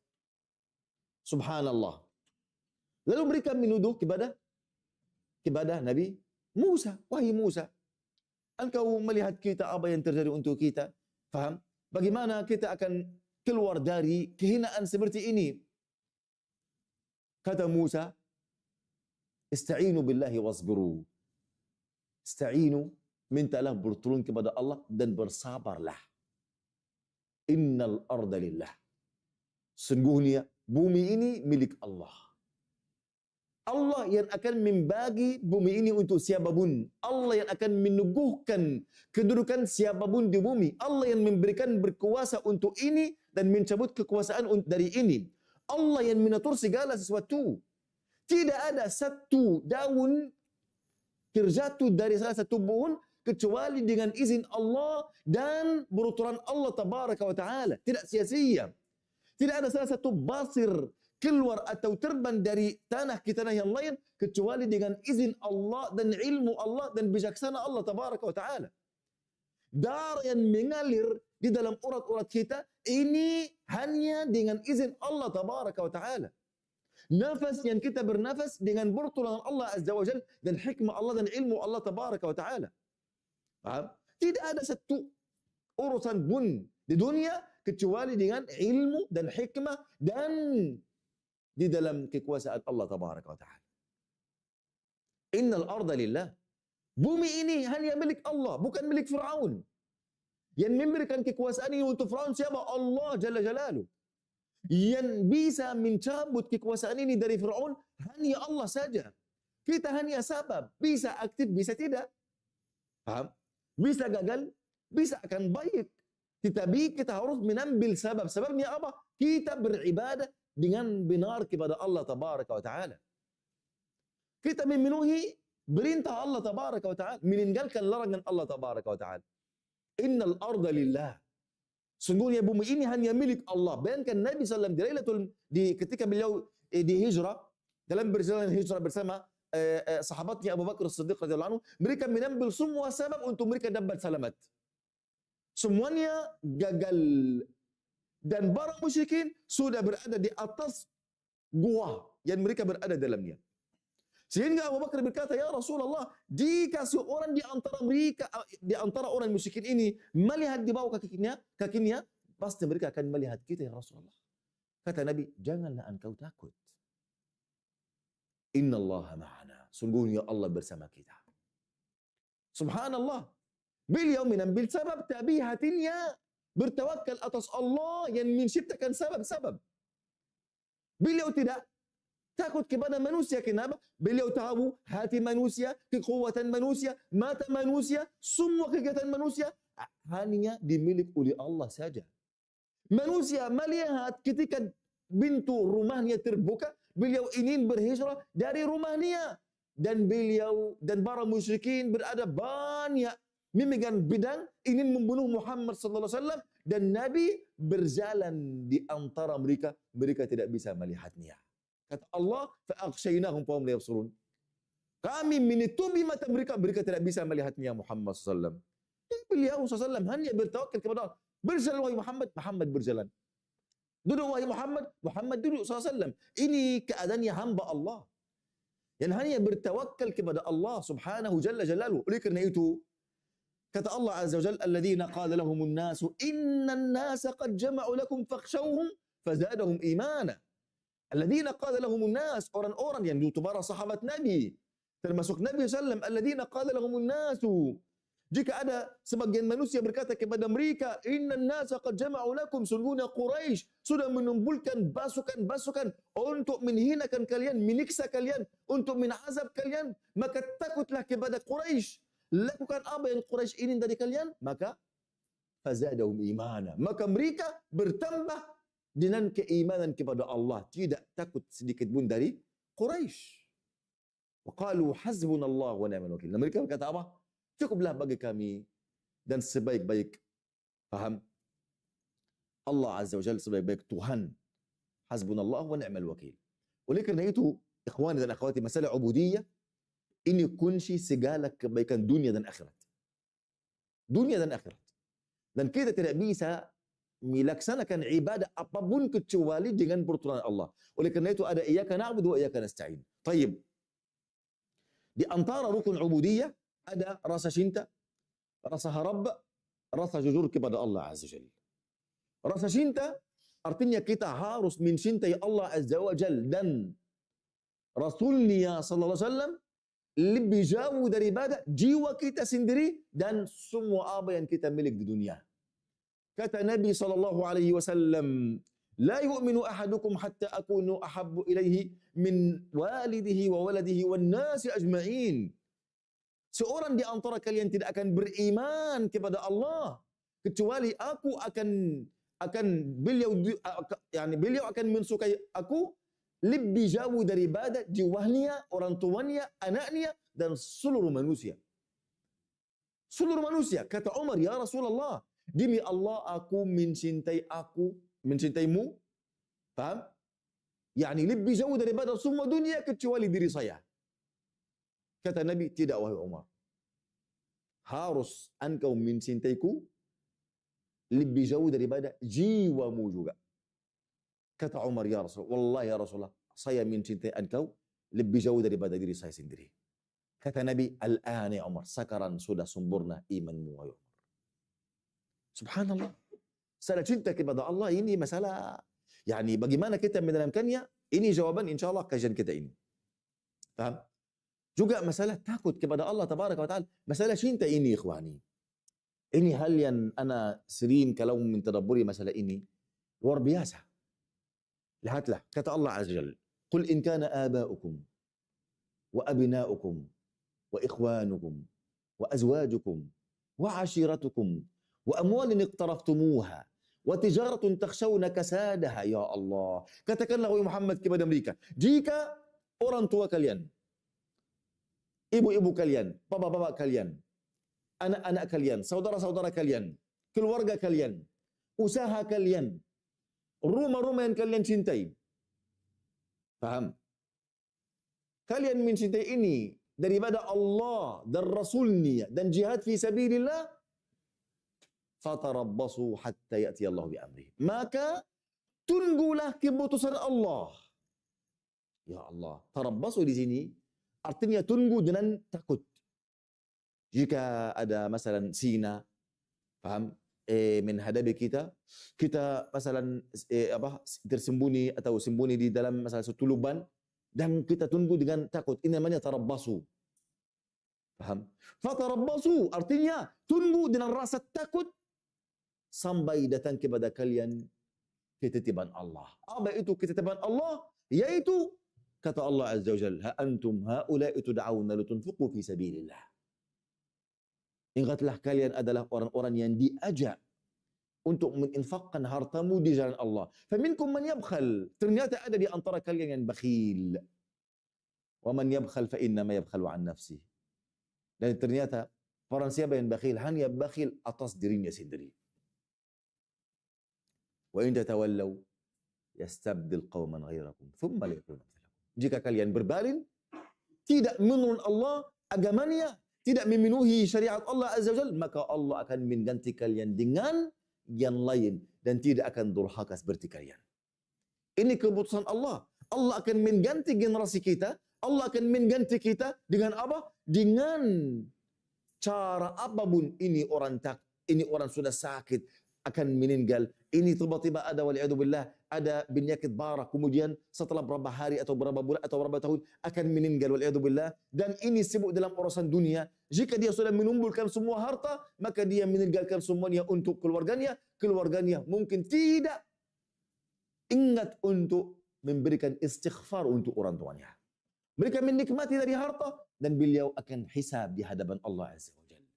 Subhanallah. Lalu mereka menuduh kepada Nabi Musa. Wahai Musa, engkau melihat kita apa yang terjadi untuk kita. Faham? Bagaimana kita akan keluar dari kehinaan seperti ini? Kata Musa, ista'inu billahi wasbiru. Ista'inu, mintalah bertolong kepada Allah dan bersabarlah. Innal arda lillah. Sungguhnya bumi ini milik Allah. Allah yang akan membagi bumi ini untuk siapapun. Allah yang akan meneguhkan kedudukan siapapun di bumi. Allah yang memberikan berkuasa untuk ini dan mencabut kekuasaan dari ini. Allah yang mengatur segala sesuatu. Tidak ada satu daun terjatuh dari salah satu pohon kecuali dengan izin Allah dan beruturan Allah tabaraka wa ta'ala. Tidak sia-sia. Tidak ada salah satu basir keluar atau terbang dari tanah ke tanah yang lain kecuali dengan izin Allah dan ilmu Allah dan bijaksana Allah tabaraka wa ta'ala. Darah yang mengalir di dalam urat-urat kita ini hanya dengan izin Allah tabaraka wa ta'ala. Nafas yang kita bernafas dengan pertolongan Allah azza wa jalla dan hikmah Allah dan ilmu Allah tabaraka wa ta'ala. Faham? Tidak ada satu urusan pun di dunia kecuali dengan ilmu dan hikmah dan di dalam kekuasaan Allah tabaraka wa ta'ala. Innal arda lillah. Bumi ini hanya milik Allah, bukan milik Fir'aun. Yang memberikan kekuasaan ini untuk Fir'aun siapa? Allah jalla jalaluh. Yang bisa mencabut kekuasaan ini dari Fir'aun hanya Allah saja. Kita hanya sabab, bisa aktif, bisa tidak. Paham? Bisa gagal, bisa akan baik. Tetapi kita harus menambil sebab. Sebabnya apa? Kita beribadah dengan benar kepada Allah tabaraka wa ta'ala. Kita memenuhi perintah Allah tabaraka wa ta'ala, meninggalkan larangan Allah tabaraka wa ta'ala. Innal arda lillah. Sungguhnya bumi ini hanya milik Allah. Bayangkan Nabi SAW ketika beliau di hijrah, dalam perjalanan hijrah bersama sahabatnya Abu Bakar As-Siddiq radhiyallahu anhu, mereka menambil semua sebab untuk mereka dapat selamat. Semuanya gagal. Dan para musyrikin sudah berada di atas gua yang mereka berada dalamnya. Sehingga Abu Bakar berkata, ya Rasulullah, jika seorang di antara mereka, di antara orang musyrikin ini melihat di bawah kakinya, pasti mereka akan melihat kita, ya Rasulullah. Kata Nabi, janganlah engkau takut. Innallaha ma'ana. Sungguhnya Allah bersama kita. Subhanallah. Beliau menambil sebab, tapi hatinya bertawakal atas Allah yang menciptakan sebab-sebab. Beliau tidak takut kepada manusia. Kenapa? Beliau tahu hati manusia, kekuatan manusia, mata manusia, semua kegiatan manusia hanya dimiliki oleh Allah saja. Manusia melihat ketika pintu rumahnya terbuka, beliau ingin berhijrah dari rumahnya. Dan beliau dan para musyrikin berada banyak memegang pedang ingin membunuh Muhammad sallallahu alaihi wasallam dan Nabi berjalan di antara mereka, mereka tidak bisa melihatnya. Kata Allah, fa aghshaynahum fa hum la yabsurun. Kami menutupi mata mereka, mereka tidak bisa melihatnya Muhammad sallallahu alaihi wasallam. Dan beliau sallallahu alaihi wasallam hanya bertawakal kepada Allah. Berjalan wahai Muhammad, Muhammad berjalan. Duduk wahai Muhammad, Muhammad duduk sallallahu alaihi wasallam. Ini keadaannya hamba Allah yang hanya bertawakal kepada Allah Subhanahu jalla jalaluhu. Oleh kerana itu, kata Allah Azza wa Jalla, "Alladzina qala lahumun nasu innan nasa qad jama'u lakum fakhshawhum fazadahum imana." Alladzina qala lahumun nas, orang-orang yang itu para sahabat Nabi, termasuk Nabi sallam, alladzina qala lahumun nasu. Jika ada sebagian manusia berkata kepada mereka, "Innan nasa qad jama'u lakum", sungguhnya Quraisy sudah menumpulkan pasukan-pasukan untuk menghinakan kalian, menyiksa kalian, untuk menazab kalian, maka takutlah kepada Quraisy. Lakukan apa yang Quraisy ingin dari kalian, maka fazadahum imana. Maka mereka bertambah dengan keimanan kepada Allah, tidak takut sedikit pun dari Quraisy. Wa qalu hasbunallahu wa ni'mal wakil. Mereka berkata apa? Cukuplah bagi kami dan sebaik-baik, faham? Allah Azza wa Jalla sebaik-baik Tuhan. Hasbunallahu wa ni'mal wakil. Oleh kerana itu, ikhwani dan akhwati, masalah ubudiyah ini kunci segala kebaikan dunia dan akhirat. Dunia dan akhirat. Dan kita tidak bisa melaksanakan ibadah apapun kecuali dengan pertolongan Allah. Oleh kerana itu ada iyyaka na'budu wa iyyaka nasta'in. Tayyib. Di antara rukun ubudiyah ada rasa cinta, rasa harap, rasa jujur kepada Allah Azza wa Jalla. Rasa cinta artinya kita harus mencintai Allah Azza wa Jalla dan Rasulnya sallallahu alaihi wasallam lebih jauh daripada jiwa kita sendiri dan semua apa yang kita milik di dunia. Kata Nabi sallallahu alaihi wasallam, "La yu'minu ahadukum hatta akunu ahabbu ilaihi min walidihi wa waladihi wan nasi ajma'in." Seorang di antara kalian tidak akan beriman kepada Allah kecuali aku akan beliau akan mensukai aku lebih jauh daripada jiwanya, orang tuanya, anaknya dan seluruh manusia. Seluruh manusia. Kata Umar, "Ya Rasulullah, demi Allah aku mencintaimu." Faham? Yani lebih jauh daripada semua dunia kecuali diri saya. Kata Nabi, "Tidak wahai Umar. Harus engkau mencintaiku lebih jauh daripada jiwamu juga." Kata Umar, "Ya Rasul, wallahi ya Rasulullah, saya mencintai engkau lebih jauh daripada diri saya sendiri." Kata Nabi, "Al-an ya Umar, sekarang sudah sempurna imanmu wahai Umar." Subhanallah. Masalah cinta kepada Allah ini masalah, yani bagaimana kita mendalamkannya, ini jawaban insyaAllah kajian kita ini. Faham? Juga masalah takut kepada Allah Tabaraka wa Ta'ala. Masalah cinta ini ikhwani, ini hal yang ana sering kalau mentadabburi masalah ini luar biasa. Lihatlah kata Allah Azza wa Jalla, "Qul in kana aba'ukum wa abna'ukum wa ikhwanukum wa azwajukum wa 'ashiratukum wa amwalin iqtaraftumuha wa tijaratun takhshawna kasadaha." Ya Allah, katakanlah wahai Muhammad kepada mereka, jika orang tua kalian, ibu-ibu kalian, bapa-bapa kalian, anak-anak kalian, saudara-saudara kalian, keluarga kalian, usaha kalian, rumah-rumah yang kalian cintai. Faham? Kalian mencintai ini daripada Allah dan Rasulnya dan jihad fi sabilillah, fatarabbasu hatta ya'ti Allah bi amrih. Maka tunggulah keputusan Allah. Ya Allah, tarabbasu di sini artinya tunggu dengan takut. Jika ada masalah zina, faham? Menghadapi kita masalah tersembunyi atau sembunyi di dalam masalah satu lubang dan kita tunggu dengan takut. Ini namanya tarabbasu. Faham? Fatarabbasu artinya tunggu dengan rasa takut sampai datang kepada kalian ketetapan Allah. Apa itu ketetapan Allah? Yaitu kata Allah Azza wa Jalla, "Ha antum haula'i tud'auna litunfiqu fi sabilillah." Ingatlah kalian adalah orang-orang yang diajak untuk menginfakkan hartamu di jalan Allah. Faminkum man yabkhal. Ternyata ada di antara kalian yang bakhil. Wa man yabkhal fa innama yabkhalu an nafsihi. Dan ternyata Orang siapa yang bakhil? Hanya bakhil atas dirinya sendiri. Wa in tatawallaw yastabdil qauman ghairakum thumma la yakunu mithlakum. Jika kalian berpaling, tidak menurut Allah agamanya, tidak memenuhi syariat Allah Azza wa Jalla, maka Allah akan mengganti kalian dengan yang lain dan tidak akan durhaka seperti kalian. Ini keputusan Allah. Allah akan mengganti generasi kita, Allah akan mengganti kita dengan apa? Dengan cara apapun. Ini orang sudah sakit, akan meninggal. Ini tiba-tiba ada wal'iyadzubillah, ada penyakit parah, kemudian setelah berapa hari atau berapa bulan atau berapa tahun akan meninggal wal'iyadzubillah. Dan ini sibuk dalam urusan dunia. Jika dia sudah menumbuhkan semua harta, maka dia meninggalkan semuanya untuk keluarganya. Keluarganya mungkin tidak ingat untuk memberikan istighfar untuk orang tuanya. Mereka menikmati dari harta dan beliau akan hisab di hadapan Allah Azza wa Jalla.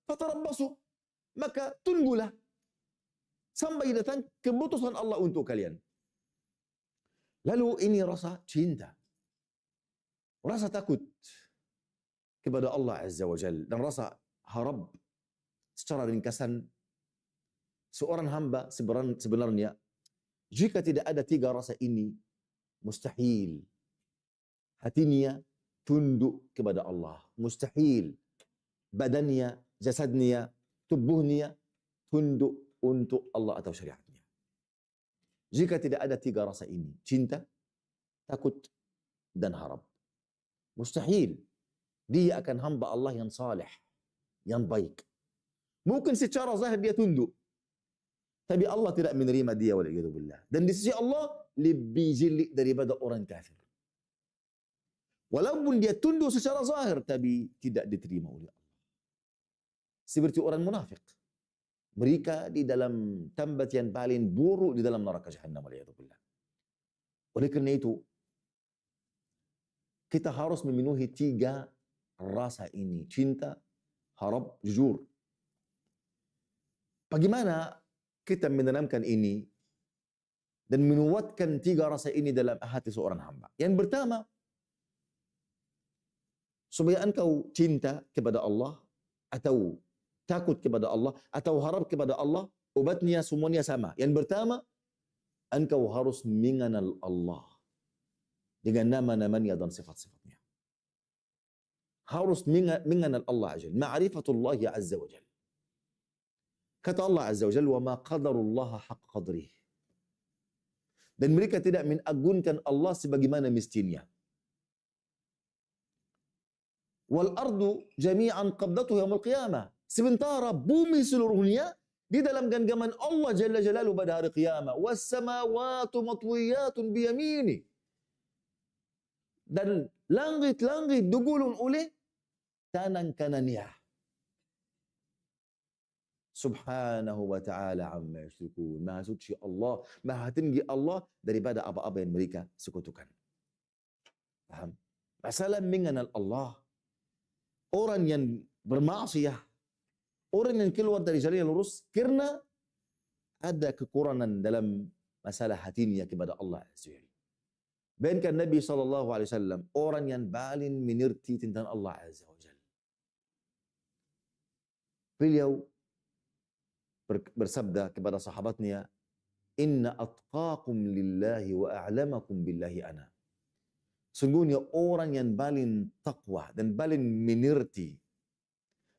Fatarabbasu, maka tunggulah sampai datang keputusan Allah untuk kalian. Lalu ini rasa cinta, rasa takut kepada Allah Azza wa Jalla dan rasa harap. Secara ringkasan, seorang hamba sebenarnya jika tidak ada tiga rasa ini, mustahil hatinya tunduk kepada Allah. Mustahil badannya, jasadnya, tubuhnya tunduk untuk Allah atau syariatnya. Jika tidak ada tiga rasa ini, cinta, takut, dan harap, mustahil dia akan hamba Allah yang saleh, yang baik. Mungkin secara zahir dia tunduk, tapi Allah tidak menerima dia wal'iyadzubillah. Dan di sisi Allah lebih jeli daripada orang kafir. Walaupun dia tunduk secara zahir, tapi tidak diterima oleh Allah. Seperti orang munafik. Mereka di dalam tempat yang paling buruk di dalam neraka jahannam wal'iyadzubillah. Oleh kerana itu, kita harus memenuhi tiga rasa ini. Cinta, harap, jujur. Bagaimana kita menanamkan ini dan menguatkan tiga rasa ini dalam hati seorang hamba? Yang pertama, supaya engkau cinta kepada Allah atau takut kepada Allah atau harap kepada Allah, obatnya semuanya sama. Yang pertama, engkau harus mengenal Allah dengan nama-namanya dan sifat-sifatnya. Harus mengenal Allah Azza wa Jalla, ma'rifatullah Azza wa Jalla. Kata Allah Azza wa Jalla, wa ma qadarullaha haqq qadrih. Dan mereka tidak mengagunkan Allah sebagaimana mestinya. Wal ardu jami'an qabdatuhu yaumil qiyamah. Sementara bumi seluruhnya di dalam genggaman Allah Jalla Jalaluhu pada hari qiyamah. Was samawati matwiyatun bi yamini. Dan langit-langit digulung oleh tangan kanannya. Subhanahu wa ta'ala amma yusyrikun. Maha suci Allah, maha tinggi Allah daripada apa-apa yang mereka sekutukan. Paham? Masalah mengenal Allah. Orang yang bermaksiyah, orang yang keluar dari jalan yang lurus karena ada kekurangan dalam masalah hatinya kepada Allah Azza wa Jalla. Bahkan Nabi SAW, orang yang paling mengerti tentang Allah Azza wa Jalla. Beliau bersabda kepada sahabatnya, Inna atqakum lillahi wa a'lamakum billahi ana. Sungguhnya orang yang paling taqwa dan paling mengerti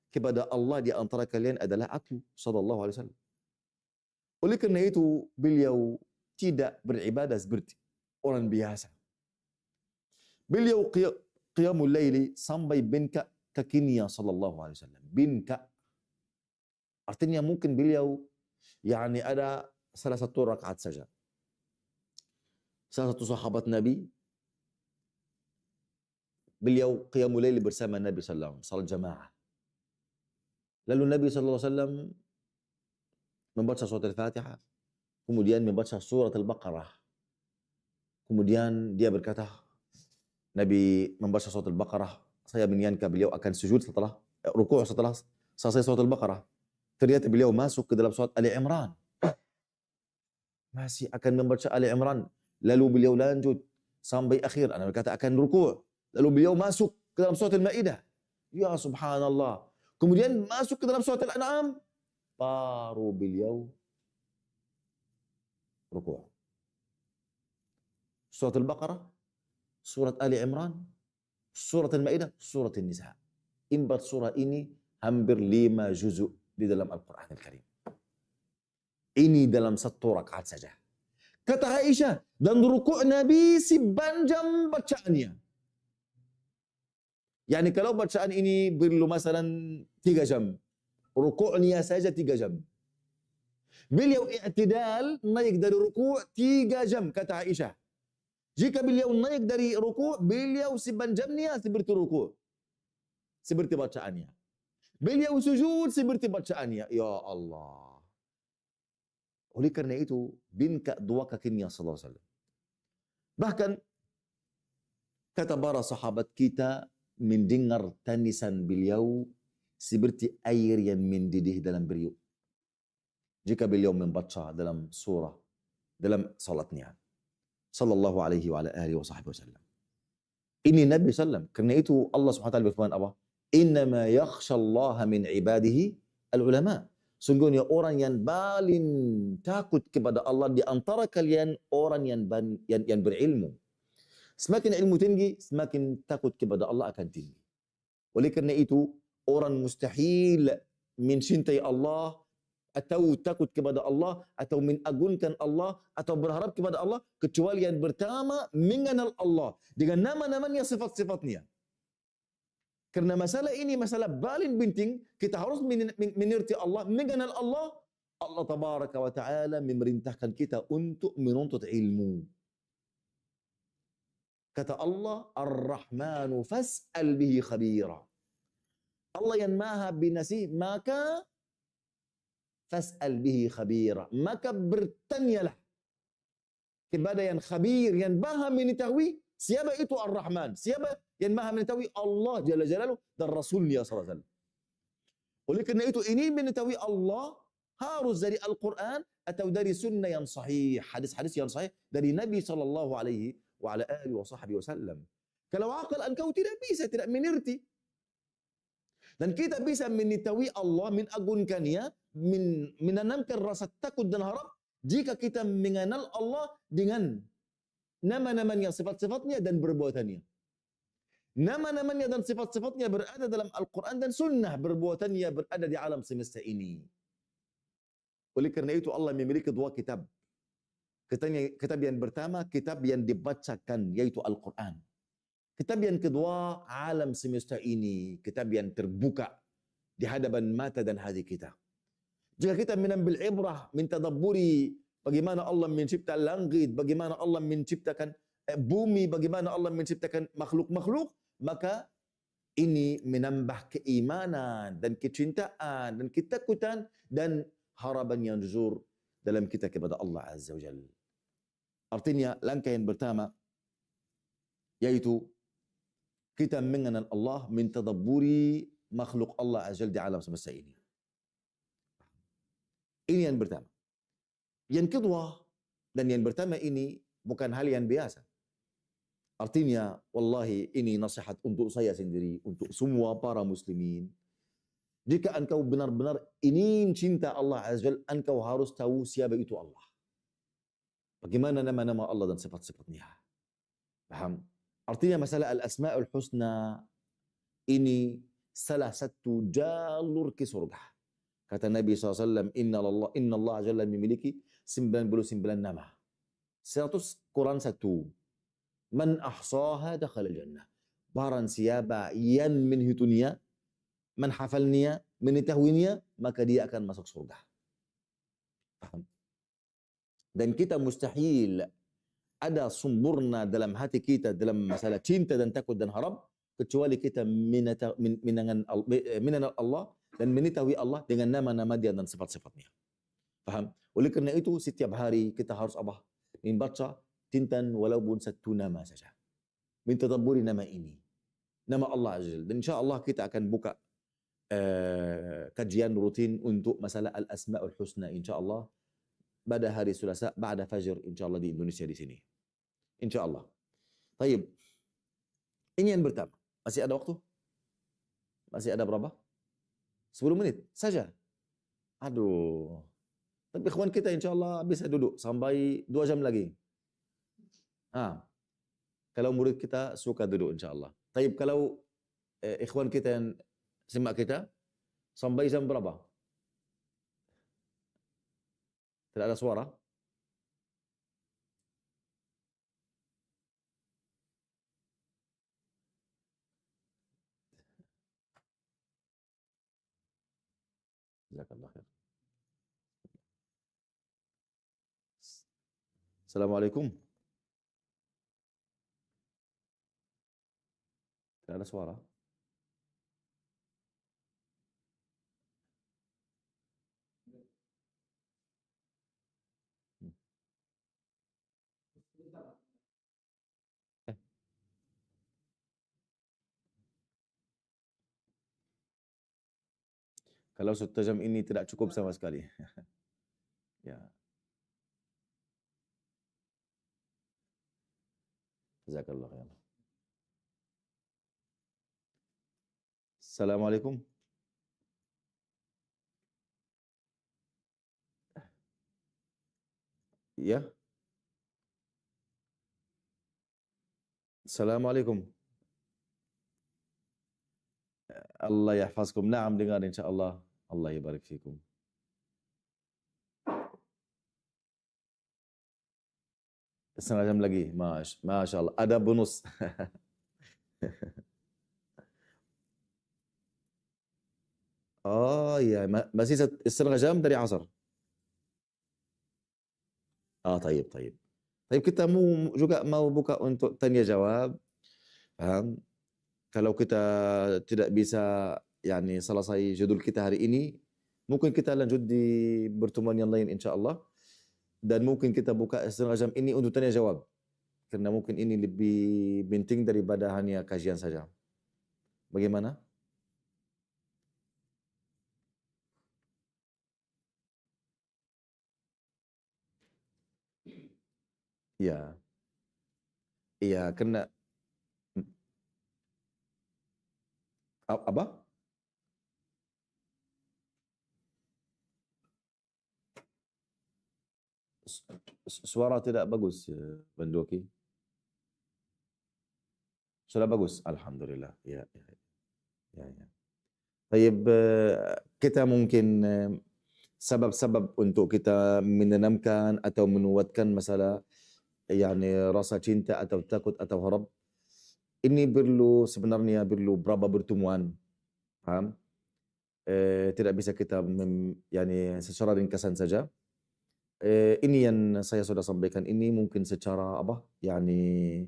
kepada Allah di antara kalian adalah aku sallallahu alaihi wasallam. Oleh kerana itu beliau tidak beribadah seperti orang biasa. Beliau qiyamul laili sampai bengkak kakinya sallallahu alaihi wasallam. Bengkak. Artinya mungkin beliau ada salah satu rakaat saja. Salah satu sahabat Nabi, beliau qiyamul lail bersama Nabi sallallahu alaihi wasallam, salat jamaah. Lalu Nabi sallallahu alaihi wasallam membaca surat Al-Fatihah, kemudian membaca surat Al-Baqarah. Kemudian dia berkata, Nabi membaca surat Al-Baqarah, saya menyangka beliau akan sujud setelah rukuk setelah selesai surat Al-Baqarah. Ternyata beliau masuk ke dalam surat Ali Imran. Masih akan membaca Ali Imran. Lalu beliau lanjut sampai akhir. Anda berkata akan rukuk. Lalu beliau masuk ke dalam surat Al-Maidah. Ya subhanallah. Kemudian masuk ke dalam surat Al-An'am, baru beliau rukuk. Surat Al-Baqarah, surat Ali Imran, surat Al-Maidah, surat An-Nisa. Empat surah ini hampir 5 juzuk di dalam Al-Quran Al-Karim. Ini dalam satu rakaat saja. Kata Aisyah, dan rukuk Nabi sepanjang bacaannya. Yani kalau bacaan ini perlu masalan 3 jam, rukuknya saja 3 jam. Beliau i'tidal naik dari rukuk 3 jam, kata Aisyah. Jika beliau naik dari rukuk, beliau sepanjangnya seperti rukuk, seperti bacaannya. Beliau sujud seperti bacaannya. Ya Allah. Oleh karena itu, bingkak dua kakinya sallallahu alaihi wasallam. Bahkan kata para sahabat kita mendengar tangisan beliau seperti air yang mendidih dalam beliau jika beliau membaca dalam surah dalam salatnya sallallahu alaihi wa alihi wasallam. Ini Nabi sallam. Karena itu Allah Subhanahu wa taala berfirman apa? Innama yakhshallaha min ibadihi al-ulama. Sungguhnya orang yang paling takut kepada Allah di antara kalian orang yang berilmu. Semakin ilmu tinggi, semakin takut kepada Allah akan tinggi. Oleh karena itu, orang mustahil mencintai Allah atau takut kepada Allah atau menagungkan Allah atau berharap kepada Allah kecuali yang pertama mengenal Allah dengan nama-namanya, sifat-sifatnya. Karena masalah ini masalah paling penting, kita harus mengerti Allah, mengenal Allah. Allah tabaraka wa ta'ala memerintahkan kita untuk menuntut ilmu. Kata Allah, Ar-Rahmanu fas'al bihi khabira. Allah yang maha binasih, maka fas'al bihi khabira. Maka bertanyalah kepada yang khabir, yang maha mengetahui. Siapa itu Ar-Rahman? Siapa yang maha mengetahui? Allah Jalla Jalaluhu dan Rasulnya SAW. Oleh kerana itu, ini mengetahui Allah harus dari Al-Quran atau dari sunnah yang sahih, hadis-hadis yang sahih dari Nabi sallallahu alaihi wa ala alihi wa sahbihi wasallam. Kalau akal engkau tidak bisa, tidak mengerti. Dan kita bisa mengetahui Allah, mengagungkannya, menanamkan rasa takut dan harap jika kita mengenal Allah dengan nama-namanya, sifat-sifatnya dan perbuatannya. Nama-namanya dan sifat-sifatnya berada dalam Al-Quran dan Sunnah, perbuatannya berada di alam semesta ini. Oleh kerana itu Allah memiliki 2 kitab. Kitab yang pertama, kitab yang dibacakan, yaitu Al-Quran. Kitab yang kedua, alam semesta ini, kitab yang terbuka di hadapan mata dan hati kita. Jika kita menambil ibrah, mentadabburi bagaimana Allah mencipta langit, bagaimana Allah menciptakan bumi, bagaimana Allah menciptakan makhluk-makhluk, maka ini menambah keimanan dan kecintaan dan ketakutan dan harapan yang jujur dalam kita kepada Allah Azza wa Jalla. Artinya langkah yang pertama yaitu kita mengenal Allah, mentadabburi makhluk Allah Azza wa Jalla di alam semesta ini. Ini yang pertama. Yang kedua, dan yang pertama ini bukan hal yang biasa. Artinya, wallahi ini nasihat untuk saya sendiri, untuk semua para muslimin. Jika engkau benar-benar ingin cinta Allah Azza wa Jalla, engkau harus tahu siapa itu Allah. Bagaimana nama-nama Allah dan sifat-sifatnya. Paham? Artinya masalah al-asma'ul husna ini salah satu jalur ke surga. Kata Nabi SAW, Inna Allah Jalla memiliki 99 nama. 100 Quran 1. Man ahsaha dakhala jannah. Barang siapa yang menghitungnya, menghafalnya, mengetahuinya, maka dia akan masuk surga. Paham? Dan kita mustahil ada sumberna dalam hati kita dalam masalah cinta dan takut dan harap kecuali kita mengenal Allah dan mengetahui Allah dengan nama-nama Dia dan sifat-sifatnya. Paham? Oleh kerana itu setiap hari kita harus membaca tintan walaupun 1 nama saja. Mentadabburi nama ini. Nama Allah Azza wa Jalla. Dan insya-Allah kita akan buka kajian rutin untuk masalah al-asma'ul husna insya-Allah pada hari Selasa ba'da fajr insya-Allah di Indonesia di sini. Insya-Allah. Baik. Ini yang pertama. Masih ada waktu? Masih ada berapa? 10 menit saja. Aduh. Tapi ikhwan kita insya-Allah bisa duduk sampai 2 jam lagi. Kalau murid kita suka duduk insya-Allah. Tapi kalau ikhwan kita yang simak kita sampai jam berapa? Tidak ada suara? Jazakallah khair. Assalamualaikum. Tidak ada suara. Eh, Kalau 1 jam ini tidak cukup sama sekali. Ya, jazakallah khair. Assalamualaikum. Ya, Assalamualaikum. Allah yahfazkum. Naam, dengar insya-Allah. Allah yabarik fikum. Setengah jam lagi. Masya Allah. Ada bonus. Oh iya, masih setengah jam dari asar. Taib, taib. Taib, kita juga mau buka untuk tanya jawab. Faham? Kalau kita tidak bisa yani selesai judul kita hari ini, mungkin kita lanjut di pertemuan yang lain insya-Allah. Dan mungkin kita buka setengah jam ini untuk tanya jawab. Karena mungkin ini lebih penting daripada hanya kajian saja. Bagaimana? Iya. Iya, kena apa? Suara tidak bagus, Bandoki. Sudah bagus, alhamdulillah. Ya, ya, ya, ya. Baik, kita mungkin sebab-sebab untuk kita menanamkan atau menguatkan masalah yani rasa cinta atau takut atau harap ini sebenarnya perlu berapa pertemuan, paham? Tidak bisa kita yani secara ringkasan saja. Ini yang saya sudah sampaikan ini mungkin secara apa? Yani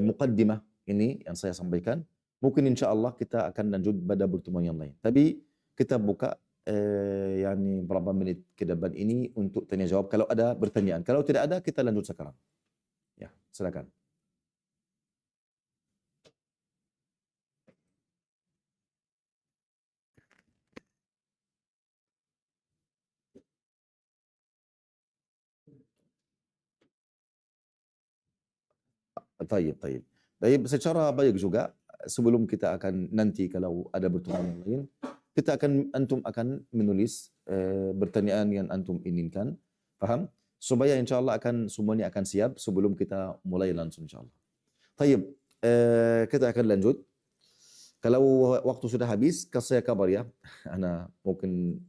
muqaddimah ini yang saya sampaikan. Mungkin insya-Allah kita akan lanjut pada pertemuan yang lain. Tapi kita buka yani berapa menit ke depan ini untuk tanya jawab kalau ada pertanyaan. Kalau tidak ada kita lanjut sekarang. Ya, silakan. Taib, taib. Taib, secara baik juga sebelum kita akan nanti kalau ada pertemuan yang lain, antum akan menulis pertanyaan yang antum inginkan, paham? Supaya insya-Allah semuanya akan siap sebelum kita mulai langsung insya-Allah. Taib, kita akan lanjut. Kalau waktu sudah habis, kasih saya kabar ya. Ana mungkin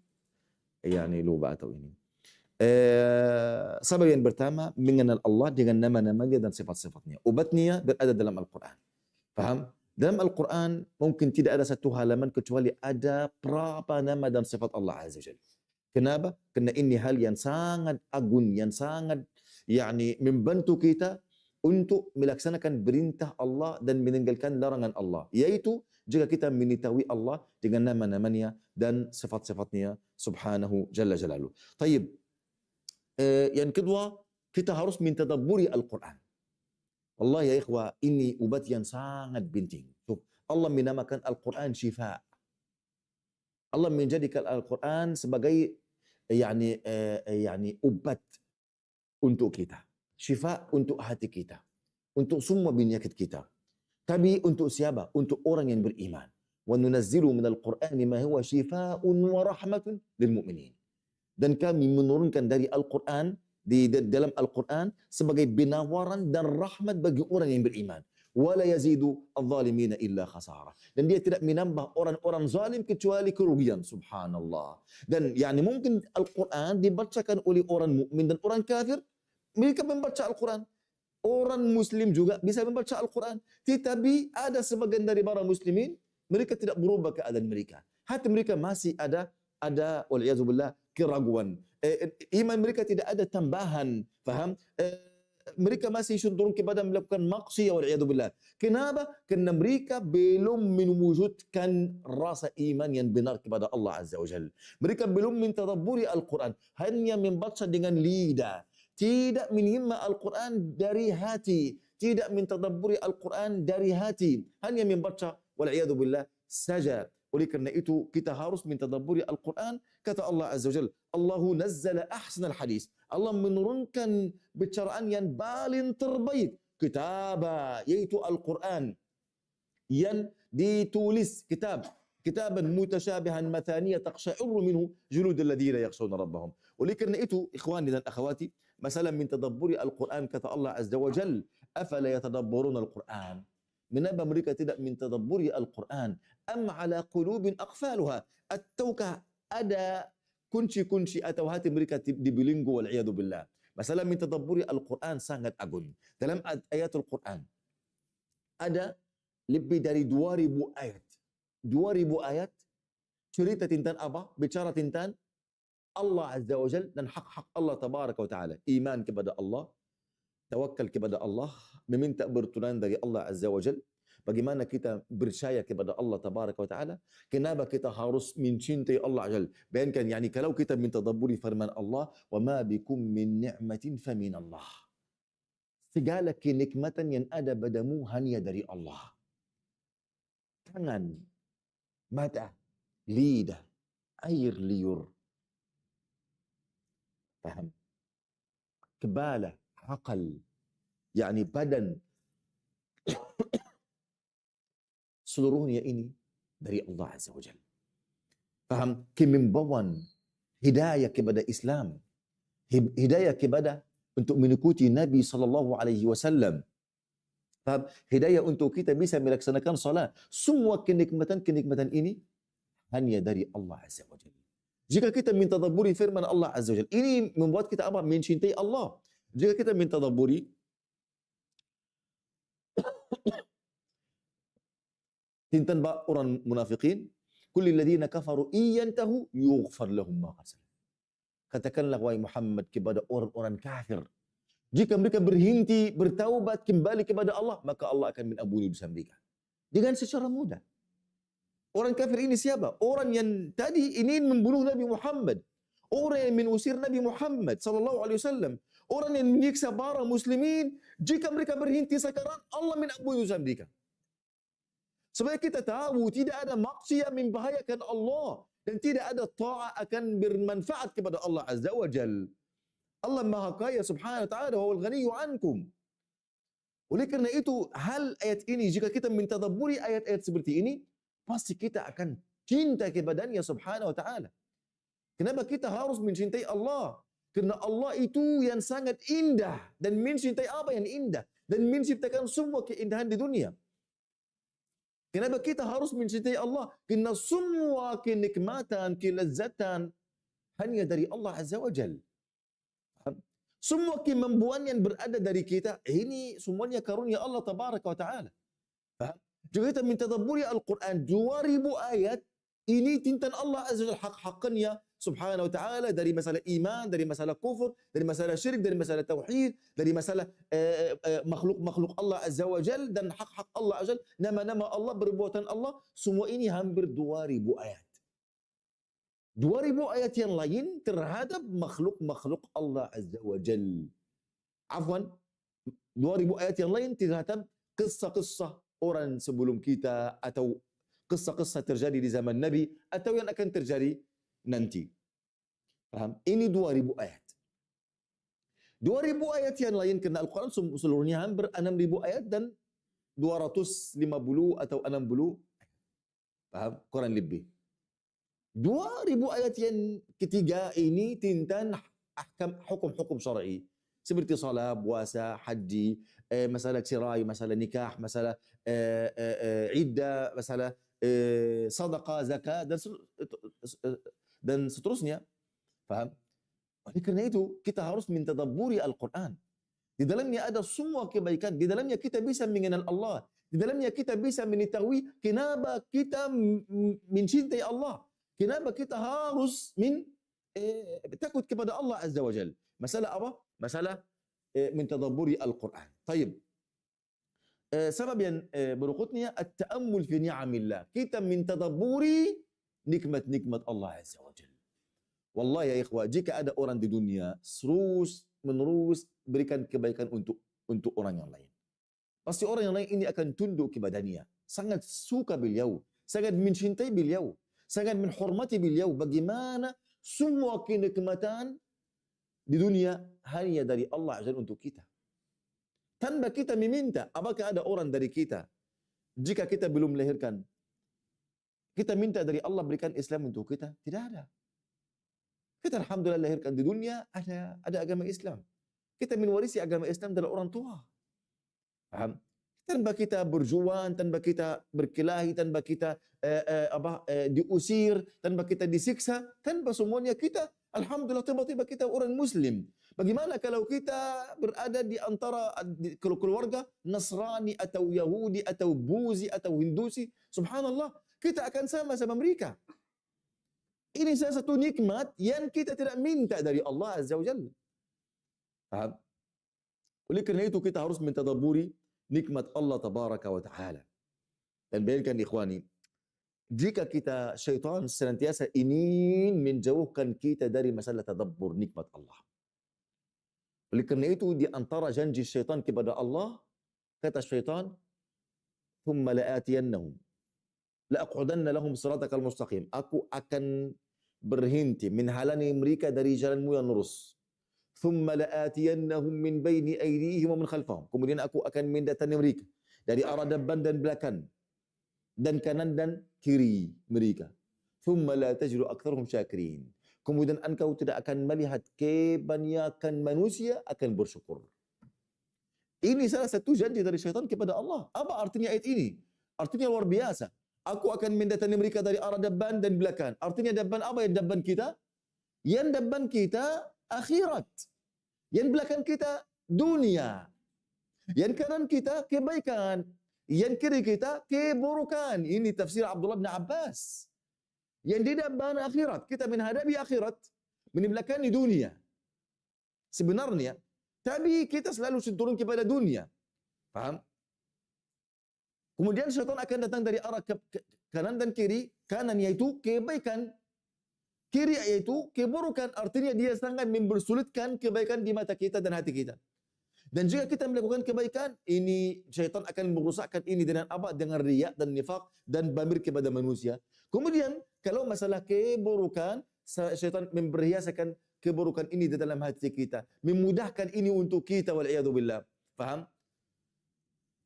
yani lupa atau ini. Sebab yang pertama mengenal Allah dengan nama-namanya dan sifat-sifatnya. Obatnya berada dalam Al-Quran. Faham? Dalam Al-Quran mungkin tidak ada satu halaman kecuali ada berapa nama dan sifat Allah Azza wa Jalla. Kenapa? Karena ini hal yang sangat agung, yang sangat yani membantu kita untuk melaksanakan perintah Allah dan meninggalkan larangan Allah. Yaitu jika kita mengetahui Allah dengan nama-namanya dan sifat-sifatnya subhanahu jalla jalaluh. Taib. Yang kedua, kita harus mentadabburi Al-Quran. Allah ya ikhwah, ini ubat yang sangat penting. Allah menamakan Al-Quran syifa. Allah menjadikan Al-Quran sebagai yani ubat untuk kita. Syifa untuk hati kita. Untuk semua penyakit kita. Tapi untuk siapa? Untuk orang yang beriman. wa nunazzilu minal Qur'ani ma huwa shifaa'un wa rahmatun lil mu'minin. Dan kami menurunkan dari Al-Quran, dalam Al-Quran sebagai penawaran dan rahmat bagi orang yang beriman. Wala yazidu adh-dhalimina illa khasara. Dan dia tidak menambah orang-orang zalim kecuali kerugian. Subhanallah. Dan yani mungkin Al-Quran dibacakan oleh orang mukmin dan orang kafir, mereka membaca Al-Quran. Orang muslim juga bisa membaca Al-Quran. Tetapi ada sebagian dari para muslimin, mereka tidak berubah keadaan mereka. Hati mereka masih ada wal'iyazubillah keraguan. Iman mereka tidak ada tambahan. Faham? Mereka masih cenderung kepada melakukan maksiat wal'iyazubillah. Kenapa? Karena mereka belum mewujudkan rasa iman yang benar kepada Allah Azza wa Jalla. Mereka belum mentadabburi Al-Quran. Hanya membaca dengan lidah. Tidak menyimak Al-Quran dari hati. Tidak mentadabburi Al-Quran dari hati. Hanya membaca wal'iyazubillah saja. Oleh kerana itu kita harus mentadabburi Al-Quran. Kata Allah Azza wa Jalla, Allahu nazzala ahsanal hadis. Allah menurunkan bicaraan yang paling terbaik, kitaba, yaitu Al-Quran, yang ditulis kitaban mutasyabihan mathaniya taqsha'irru minhu juludul ladzina yakhshawna rabbahum. Oleh kerana itu ikhwani dan akhwati, masalah mentadabburi Al-Quran, kata Allah Azza wa Jalla, afala yatadabburuna Al-Quran. Kenapa mereka tidak mentadabburi Al-Quran? Am ala qulubin aqfaluha? Ataukah ada kunci-kunci atau hati mereka dibelenggu wal'iyadu billah. Masalah mentadabburi Al-Quran sangat agung. Dalam ayat Al-Quran ada lebih dari 2000 ayat. 2000 ayat cerita tentang apa? Bicara tentang Allah Azza wa Jalla dan hak-hak Allah Tabaraka wa Ta'ala. Iman kepada Allah, tawakal kepada Allah, meminta pertolongan dari Allah Azza wa Jalla. Bagaimana kita percaya kepada Allah Tabaraka wa Ta'ala? Kenapa kita harus mencintai Allah Azza wa Jalla? Bayangkan, yani kalau kita mentadabburi firman Allah, wa ma bikum min ni'matin fa min Allah. Segala kenikmatan yang ada padamu hanya dari Allah. Tangan, mata, lidah, air liur. Faham? Kepala, akal, yakni badan, seluruhnya ini dari Allah Azza wa Jalla. Faham? Kemimbawan hidayah kepada Islam, hidayah kepada untuk mengikuti Nabi sallallahu alaihi wasallam. Faham? Hidayah untuk kita bisa melaksanakan salat. Semua kenikmatan ini hanya dari Allah Azza wa Jalla. Jika kita mentadabburi firman Allah Azza wa Jalla, ini membuat kita apa? Mencintai Allah. Jika kita mentadabburi tentang orang munafikin, kullil ladzina kafaru iyantahu yughfar lahum ma qad salaf. Katakanlah wahai Muhammad kepada orang-orang kafir, jika mereka berhenti bertaubat kembali kepada Allah, maka Allah akan mengampuni dosa mereka dengan secara mudah. Orang kafir ini siapa? Orang yang tadi ingin membunuh Nabi Muhammad, orang yang mengusir Nabi Muhammad sallallahu alaihi wasallam, orang yang menyiksa para muslimin. Jika mereka berhenti sakarat, Allah mengampuni dosa mereka. Supaya kita tahu tidak ada maksiat membahayakan Allah dan tidak ada ta'ah akan bermanfaat kepada Allah Azza wa Jal. Allah Maha Kaya Subhanahu wa Ta'ala wa al-Ghaniyyu ankum. Oleh kerana itu, hal ayat ini, jika kita mentadabburi ayat-ayat seperti ini, pasti kita akan cinta kepadanya Subhanahu wa Ta'ala. Kenapa kita harus mencintai Allah? Kerana Allah itu yang sangat indah dan mencintai apa yang indah dan menciptakan semua keindahan di dunia. Kenapa kita harus mencintai Allah? Kerana semua kenikmatan, kelezatan hanya dari Allah Azza wa Jal. Semua kemampuan yang berada dari kita, ini semuanya karunia Allah Tabaraka wa Ta'ala. Jika kita mentadabburi Al-Quran, 2000 ayat, ini tentang Allah Azza wa Jal, hak-haknya Subhanahu wa Ta'ala, dari masalah iman, dari masalah kufur, dari masalah syirik, dari masalah tauhid, dari masalah makhluk-makhluk Allah Azza wa Jal dan hak-hak Allah Azza wa Jal, nama-nama Allah, perbuatan Allah, semua ini hampir 2000 ayat. 2000 ayat yang lain terhadap makhluk-makhluk Allah Azza wa Jal. Afwan, 2000 ayat yang lain terhadap kisah-kisah orang sebelum kita atau kisah-kisah terjadi di zaman Nabi atau yang akan terjadi nanti. Faham? Ini 2000 ayat. 2000 ayat yang lain kerana Al-Quran seluruhnya hampir 6000 ayat dan 250 atau 60. Paham? Quran lebih. 2000 ayat yang ketiga ini tentang hukum-hukum syar'i. Seperti salat, puasa, haji, masalah cerai, masalah nikah, masalah iddah, masalah sedekah, zakat dan seterusnya. Faham? Oleh kerana itu, kita harus mentadabburi Al-Quran. Di dalamnya ada semua kebaikan. Di dalamnya kita bisa mengenal Allah. Di dalamnya kita bisa mengetahui kenapa kita mencintai Allah. Kenapa kita harus takut kepada Allah Azza wa Jal. Masalah apa? Masalah mentadabburi Al-Quran. Taib. Sebab yang berikutnya, at-ta'ammul fi ni'amillah. Kita mentadabburi nikmat-nikmat Allah Azza wa Jal. Wallahi ya ikhwah, jika ada orang di dunia terus menerus berikan kebaikan untuk orang yang lain, pasti orang yang lain ini akan tunduk kepadanya. Sangat suka beliau, sangat mencintai beliau, sangat menghormati beliau. Bagaimana semua kenikmatan di dunia hanya dari Allah Azza untuk kita. Tanpa kita meminta, apakah ada orang dari kita, jika kita belum melahirkan, kita minta dari Allah berikan Islam untuk kita? Tidak ada. Kita alhamdulillah lahirkan di dunia ada agama Islam. Kita mewarisi agama Islam dari orang tua. Paham? Tanpa kita berjuang, tanpa kita berkelahi, tanpa kita diusir, tanpa kita disiksa, tanpa semuanya kita alhamdulillah tiba-tiba kita orang Muslim. Bagaimana kalau kita berada di antara keluarga Nasrani atau Yahudi atau Buzi atau Hindusi? Subhanallah, kita akan sama-sama mereka. Ini salah satu nikmat yang kita tidak minta dari Allah Azza wa Jalla. Faham? Oleh kerana itu kita harus mentadabburi nikmat Allah Tabaraka wa Ta'ala. Dan bayangkan ikhwani, jika kita syaitan senantiasa ingin menjauhkan kita dari masalah tadabbur nikmat Allah. Oleh kerana itu di antara janji syaitan kepada Allah, kata syaitan, "Thumma la'atiyannahum la'aq'udanna lahum siratakal mustaqim." Aku akan berhenti menghalangi mereka dari jalanmu yang lurus. Thumma la'atiyannahum min baini aydihim wa min khalfahum. Kemudian aku akan mendatangi mereka dari arah depan dan belakang dan kanan dan kiri mereka. Thumma la tajru aktsaruhum syakirin. Kemudian engkau tidak akan melihat kebanyakan manusia akan bersyukur. Ini salah satu janji dari syaitan kepada Allah. Apa artinya ayat ini? Artinya luar biasa. Aku akan mendatangi mereka dari arah depan dan belakang. Artinya depan apa yang depan kita? Yang depan kita akhirat. Yang belakang kita dunia. Yang kanan kita kebaikan. Yang kiri kita keburukan. Ini tafsir Abdullah bin Abbas. Yang di depan akhirat. Kita menghadapi akhirat. Menibelakani dunia. Sebenarnya, tapi kita selalu cenderung kepada dunia. Faham? Kemudian syaitan akan datang dari arah kanan dan kiri. Kanan yaitu kebaikan. Kiri yaitu keburukan. Artinya dia sangat mempersulitkan kebaikan di mata kita dan hati kita. Dan jika kita melakukan kebaikan, ini syaitan akan merusakkan ini dengan apa? Dengan riya dan nifaq dan bamir kepada manusia. Kemudian kalau masalah keburukan, syaitan memperhiaskan keburukan ini di dalam hati kita. Memudahkan ini untuk kita wal'iyadzubillah. Faham?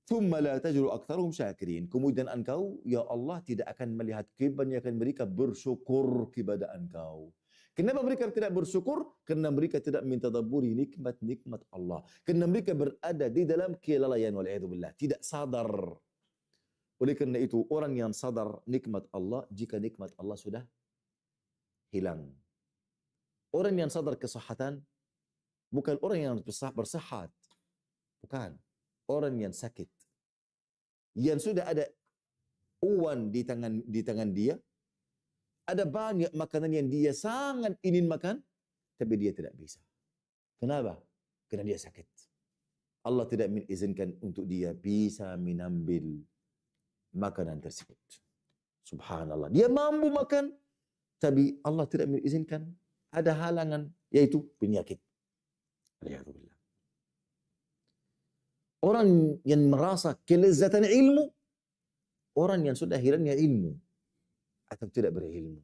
Thumma la tajru aktsaruhum syakirin. Kemudian engkau, ya Allah, tidak akan melihat kebanyakan mereka bersyukur kepada engkau. Kenapa mereka tidak bersyukur? Kerana mereka tidak mentadabburi nikmat-nikmat Allah. Kerana mereka berada di dalam kelalaian wal'iyadzubillah. Tidak sadar. Oleh kerana itu, orang yang sadar nikmat Allah, jika nikmat Allah sudah hilang. Orang yang sadar kesehatan, bukan orang yang bersihat. Bukan. Orang yang sakit. Yang sudah ada uang di tangan dia, ada banyak makanan yang dia sangat ingin makan, tapi dia tidak bisa. Kenapa? Kerana dia sakit. Allah tidak mengizinkan untuk dia bisa mengambil makanan tersebut. Subhanallah. Dia mampu makan, tapi Allah tidak mengizinkan. Ada halangan, yaitu penyakit. Alhamdulillah. Orang yang merasa kelezatan ilmu, orang yang sudah hilangnya ilmu, atau tidak berilmu.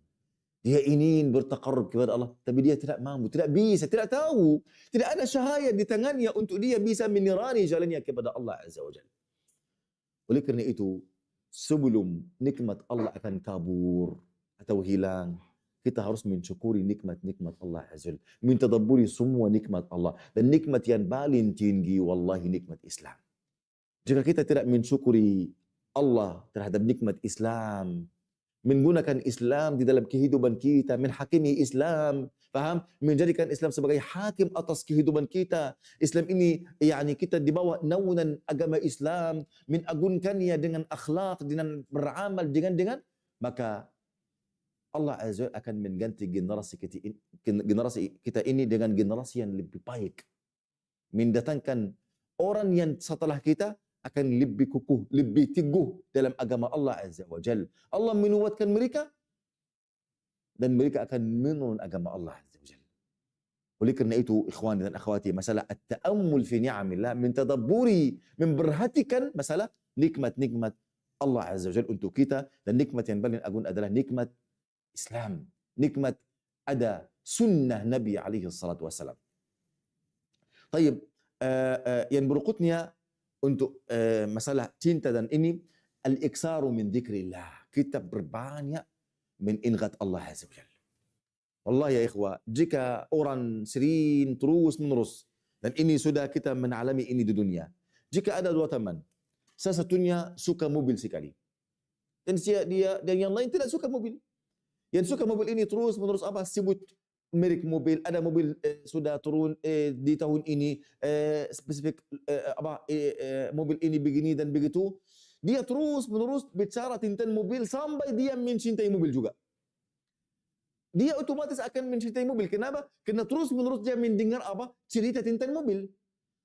Dia ingin bertaqarrub kepada Allah, tapi dia tidak mampu, tidak bisa, tidak tahu. Tidak ada cahaya di tangannya untuk dia bisa menirani jalannya kepada Allah Azza wa Jalla. Oleh kerana itu, sebelum nikmat Allah akan kabur atau hilang, kita harus mensyukuri nikmat-nikmat Allah Azza wa Jalla, mentadabburi semua nikmat Allah, dan nikmat yang paling tinggi wallahi nikmat Islam. Jika kita tidak mensyukuri Allah terhadap nikmat Islam, menggunakan Islam di dalam kehidupan kita, menhakimi Islam, faham? Menjadikan Islam sebagai hakim atas kehidupan kita. Islam ini, kita di bawah naungan agama Islam, mengagunkannya dengan akhlak, dengan beramal, dengan maka Allah Azza wa Jalla akan mengganti generasi kita ini dengan generasi yang lebih baik. Mendatangkan orang yang setelah kita akan lebih kukuh, lebih teguh dalam agama Allah Azza wa Jalla. Allah menguatkan mereka dan mereka akan menurun agama Allah Azza wa Jalla. Oleh kerana itu, ikhwan dan akhwati, masalah at-ta'ammul fi ni'amillah, mentadabburi, memperhatikan masalah nikmat-nikmat Allah Azza wa Jalla untuk kita, dan nikmat yang paling agung adalah nikmat Islam. Nikmat ada sunnah Nabi alaihi salatu wassalam. Taib, yang berikutnya untuk masalah cinta dan ini, al-iksaru min dzikrillah. Kita berbanyak mengingat Allah Azza wa Jalla. Wallah ya ikhwah, jika orang sering terus menerus, dan ini sudah kita mengalami ini di dunia. Jika ada dua teman, salah satunya suka mobil sekali, dan dan yang lain tidak suka mobil. Yang suka mobil ini terus menerus sebut merek mobil, ada mobil sudah turun di tahun ini, spesifik mobil ini begini dan begitu. Dia terus menerus bicara tentang mobil sampai dia mencintai mobil juga. Dia otomatis akan mencintai mobil. Kenapa? Karena terus menerus dia mendengar cerita tentang mobil.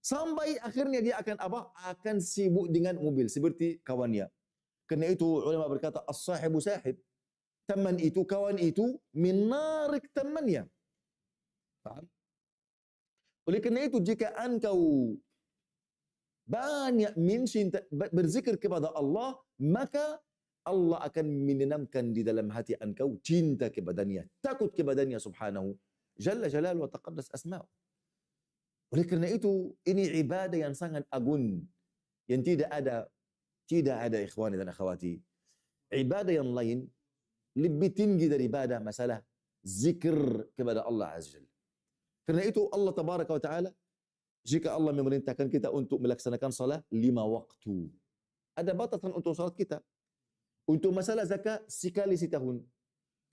Sampai akhirnya dia akan sibuk dengan mobil seperti kawannya. Karena itu ulama berkata as-sahibu sahib. Teman itu, kawan itu menarik temannya. Faham? Oleh kerana itu, jika engkau banyak berzikir kepada Allah, maka Allah akan menanamkan di dalam hati engkau cinta kepadanya, takut kepadanya subhanahu jalla jalaluhu wa taqaddas asma'u. Oleh kerana itu, ini ibadah yang sangat agung, yang tidak ada ikhwani dan akhwati. Ibadah yang lain lebih tinggi daripada masalah zikir kepada Allah Azza wa Jalla. Kerana itu Allah Tabaraka wa Ta'ala, jika Allah memerintahkan kita untuk melaksanakan salat 5 waktu, ada batasan untuk salat kita. Untuk masalah zakat, sekali setahun.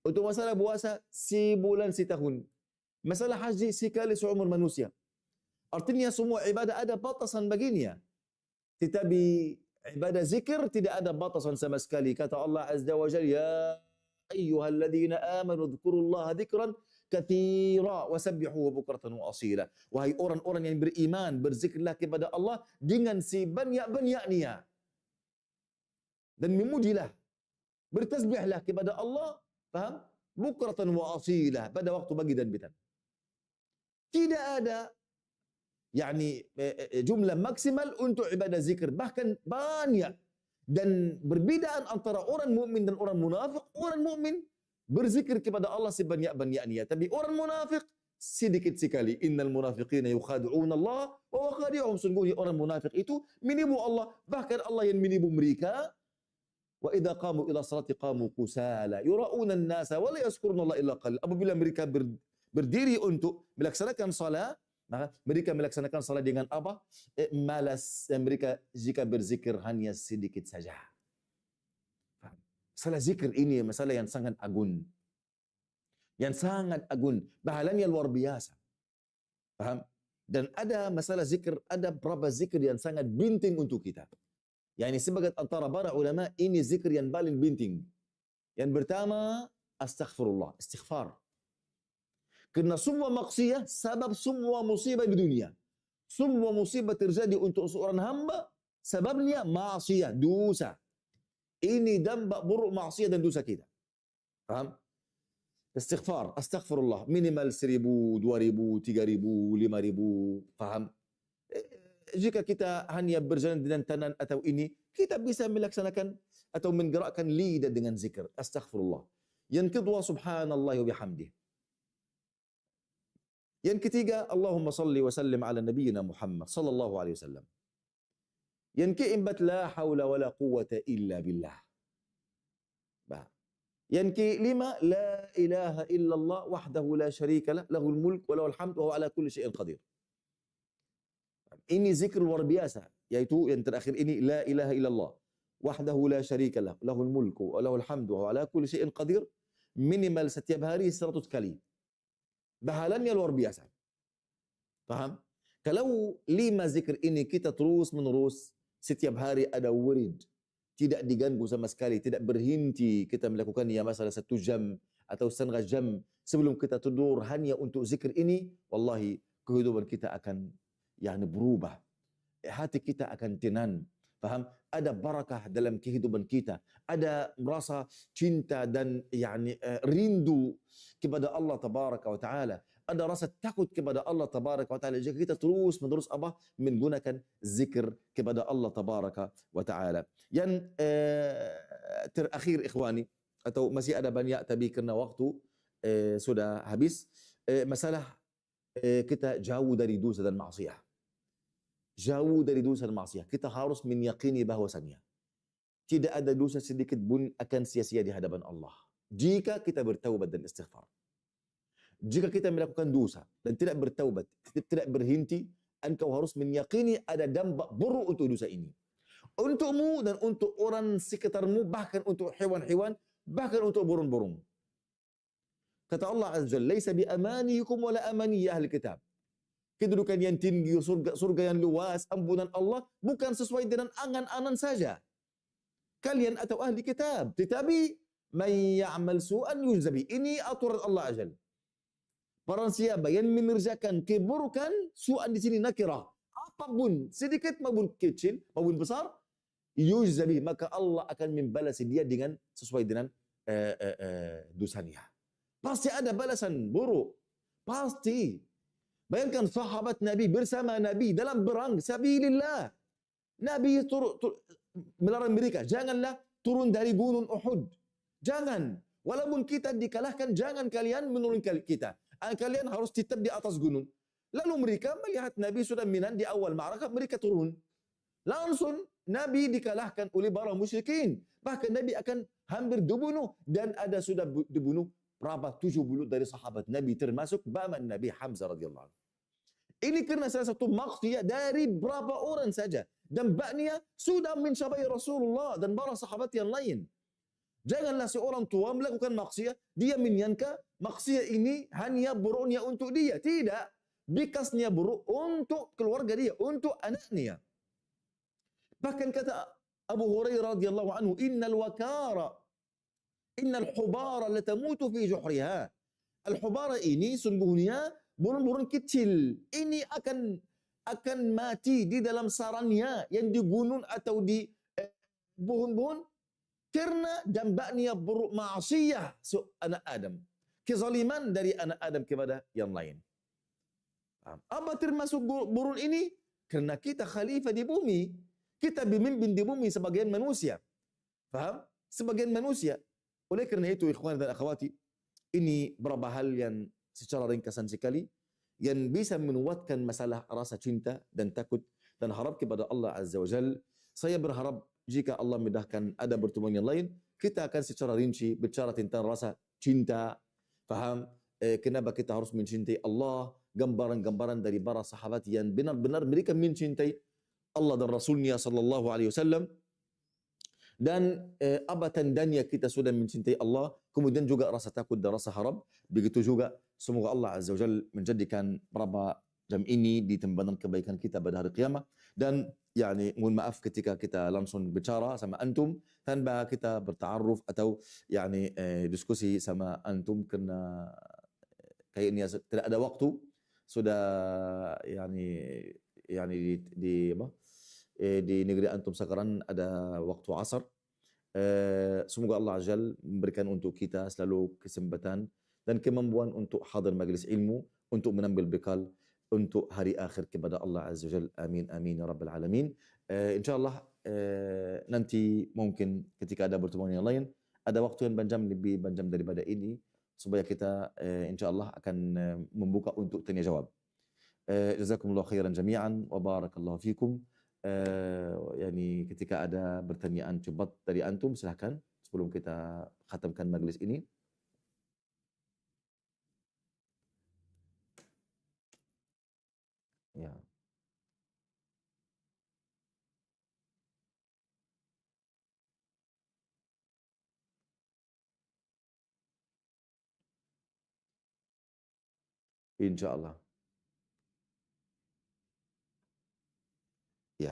Untuk masalah puasa, sebulan setahun. Masalah haji, sekali seumur manusia. Artinya semua ibadah ada batasan baginya. Tetapi ibadah zikir tidak ada batasan sama sekali. Kata Allah Azza wa Jalla, ya ayyuhalladzina amanu dzkurullaha dzikran katsira wasabbihuhu bukratan wa asila. Wahai orang-orang yang beriman, berzikirlah kepada Allah dengan sebanyak-banyaknya. Dan memujilah, bertasbihlah kepada Allah, faham? Bukratan wa asila, pada waktu pagi dan petang. Tidak ada jumlah maksimal untuk ibadah zikir, bahkan banyak. Dan berbedaan antara orang mukmin dan orang munafik. Orang mukmin berzikir kepada Allah sebanyak-banyaknya, tapi orang munafik sedikit sekali. Innal munafiqina yukhadi'una Allah wa huwa khadi'uhum. Sungguhnya orang munafik itu menipu Allah, bahkan Allah yang menipu mereka. Wa idza qamu ila salati qamu kusala yura'una an-nasa wa la yazkuruna Allah illa qalil. Apabila mereka berdiri untuk melaksanakan salat, maka mereka melaksanakan salat dengan malas, dan mereka jika berzikir hanya sedikit saja. Masalah zikir ini masalah yang sangat agung. Yang sangat agung. Pahalanya luar biasa. Faham? Dan ada masalah zikir, ada beberapa zikir yang sangat penting untuk kita. Sebagai antara para ulama, ini zikir yang paling penting. Yang pertama, astaghfirullah, istighfar. Kerana semua maksiat sebab semua musibah di dunia. Semua musibah terjadi untuk seorang hamba, sebabnya maksiat, dosa. Ini dampak buruk maksiat dan dosa kita. Faham? Istighfar, astaghfirullah, minimal 1,000, 2,000, 3,000, 5,000. Faham? Jika kita hanya berjalan dengan tangan atau ini, kita bisa melaksanakan atau menggerakkan lidah dengan zikir. Astaghfirullah. Yang kedua, subhanallah wa bihamdih. Yang ketiga, Allahumma salli wa sallim ala nabiyyina Muhammad sallallahu alaihi wasallam. Yang keempat, la haula wa la quwwata illa billah. Yang kelima, la ilaha illallah wahdahu la syarika lah, lahul mulk wa lahul hamd wa huwa ala kulli syai'in qadir. Ini zikir luar biasa, yaitu yang terakhir ini, la ilaha illallah wahdahu la syarika lah, lahul mulku wa lahul hamdu wa huwa ala kulli syai'in qadir, minimal setiap hari 100 kali. Pahalanya luar biasa. Faham? Kalau 5 zikir ini kita terus menerus, setiap hari ada wirid, tidak diganggu sama sekali, tidak berhenti kita melakukannya masalah 1 jam atau setengah jam sebelum kita tidur hanya untuk zikir ini, wallahi kehidupan kita akan berubah. Hati kita akan tenang. Faham? Ada barakah dalam kehidupan kita. Ada merasa cinta dan rindu kepada Allah tabaraka wa taala. Ada rasa takut kepada Allah tabaraka wa taala jika kita terus menerus menggunakan zikir kepada Allah tabaraka wa taala. Yang terakhir ikhwani, atau masih ada banyak tapi kerana waktu sudah habis, masalah kita jauh dari dosa dan maksiat. Jauh dari dosa dan maksiat. Kita harus meyakini bahwasannya tidak ada dosa sedikit pun akan sia-sia di hadapan Allah jika kita bertaubat dan istighfar. Jika kita melakukan dosa dan tidak bertaubat, tidak berhenti, engkau harus meyakini ada dampak buruk untuk dosa ini. Untukmu dan untuk orang sekitarmu, bahkan untuk hewan-hewan, bahkan untuk burung-burung. Kata Allah Azza wa Jalla, "Laisa bi amaniyikum wala amani ahli kitab." Kedudukan yang tinggi, surga yang luas, ampunan Allah bukan sesuai dengan angan-angan saja kalian atau ahli kitab, tetapi man ya'mal su'an yujzabi. Ini aturan Allah Azza. Barang siapa yang mengerjakan keburukan, su'an di sini nakirah, apapun, sedikit maupun kecil maupun besar, yujzabi, maka Allah akan membalas dia dengan sesuai dengan dosanya. Pasti ada balasan buruk, pasti. Bayangkan sahabat Nabi bersama Nabi dalam perang sabilillah. Nabi melarang mereka, janganlah turun dari gunung Uhud. Jangan. Walaupun kita dikalahkan, jangan kalian menurunkan kita. Kalian harus tetap di atas gunung. Lalu mereka melihat Nabi sudah menang di awal ma'rakah, mereka turun. Langsung Nabi dikalahkan oleh para musyrikin. Bahkan Nabi akan hampir dibunuh. Dan ada sudah dibunuh berapa 70 dari sahabat Nabi, termasuk paman Nabi Hamzah radhiyallahu anhu. Ini karena salah satu maksiat dari berapa orang saja, dan baknya sudah mencapai Rasulullah dan para sahabat yang lain. Janganlah seorang tua melakukan maksiat, dia menyangka maksiat ini hanya buruknya untuk dia. Tidak, bekasnya buruk untuk keluarga dia, untuk anaknya. Bahkan kata Abu Hurairah radhiyallahu anhu, innal hubara latamutu fi juhriha. Al-hubara ini sungguhnya burung-burung kecil. Ini akan mati di dalam sarangnya yang di gunung atau di pohon-pohon karena dampaknya buruk maksiyah anak Adam. Kezaliman dari anak Adam kepada yang lain. Apa termasuk burung ini? Karena kita khalifah di bumi. Kita pemimpin di bumi sebagian manusia. Faham? Sebagian manusia. Oleh kerana itu, ikhwan dan akhwati, ini beberapa hal yang secara ringkasan sekali yang bisa menguatkan masalah rasa cinta dan takut dan harap kepada Allah Azza wa Jal. Saya berharap jika Allah mudahkan ada pertemuan yang lain, kita akan secara rinci bicara tentang rasa cinta. Faham? Kenapa kita harus mencintai Allah, gambaran-gambaran dari para sahabat yang benar-benar mereka mencintai Allah dan Rasulnya sallallahu alaihi wasallam. Dan apa tandanya kita sudah mencintai Allah, kemudian juga rasa takut dan rasa harap. Begitu juga semoga Allah Azza wa Jalla menjadikan berapa jam ini di timbangan kebaikan kita pada hari kiamat. Dan mohon maaf ketika kita langsung bicara sama antum tanpa kita bertaaruf atau diskusi sama antum kerana kayaknya tidak ada waktu. Sudah di negeri antum sekarang ada waktu asar. Semoga Allah Azza memberikan untuk kita selalu kesempatan dan kemampuan untuk hadir majlis ilmu, untuk menambil bekal untuk hari akhir kepada Allah Azza wa Jalla. Amin amin ya rabbal alamin. Insyaallah nanti mungkin ketika ada pertemuan yang lain ada waktu yang lebih panjang daripada ini supaya kita insyaallah akan membuka untuk tanya jawab. Jazakumullah khairan jami'an wa barakallahu fikum. Ketika ada pertanyaan cepat dari antum silahkan. sebelum kita khatamkan majlis ini? Ya, insya Allah. Ya,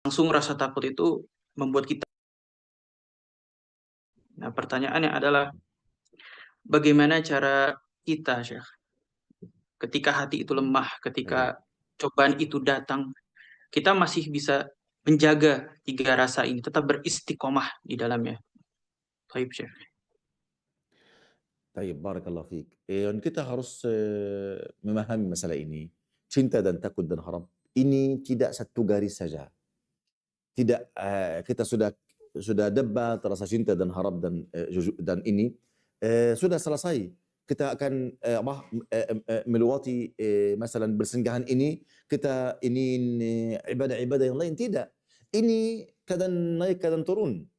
langsung rasa takut itu membuat kita. Nah, pertanyaannya adalah bagaimana cara kita, Syekh, ketika hati itu lemah, baik. ketika cobaan itu datang, kita masih bisa menjaga tiga rasa ini, tetap beristiqomah di dalamnya. Baik, Syekh. Baik, barakallahu fiik. Dan kita harus memahami masalah ini. Cinta dan takut dan haram. Ini tidak satu garis saja. Tidak kita sudah debat rasa cinta dan harap dan ini sudah selesai. Kita akan melewati masalah bersenggahan ini, kita ingin ibadah-ibadah yang lain, tidak. Ini kadang naik kadang turun.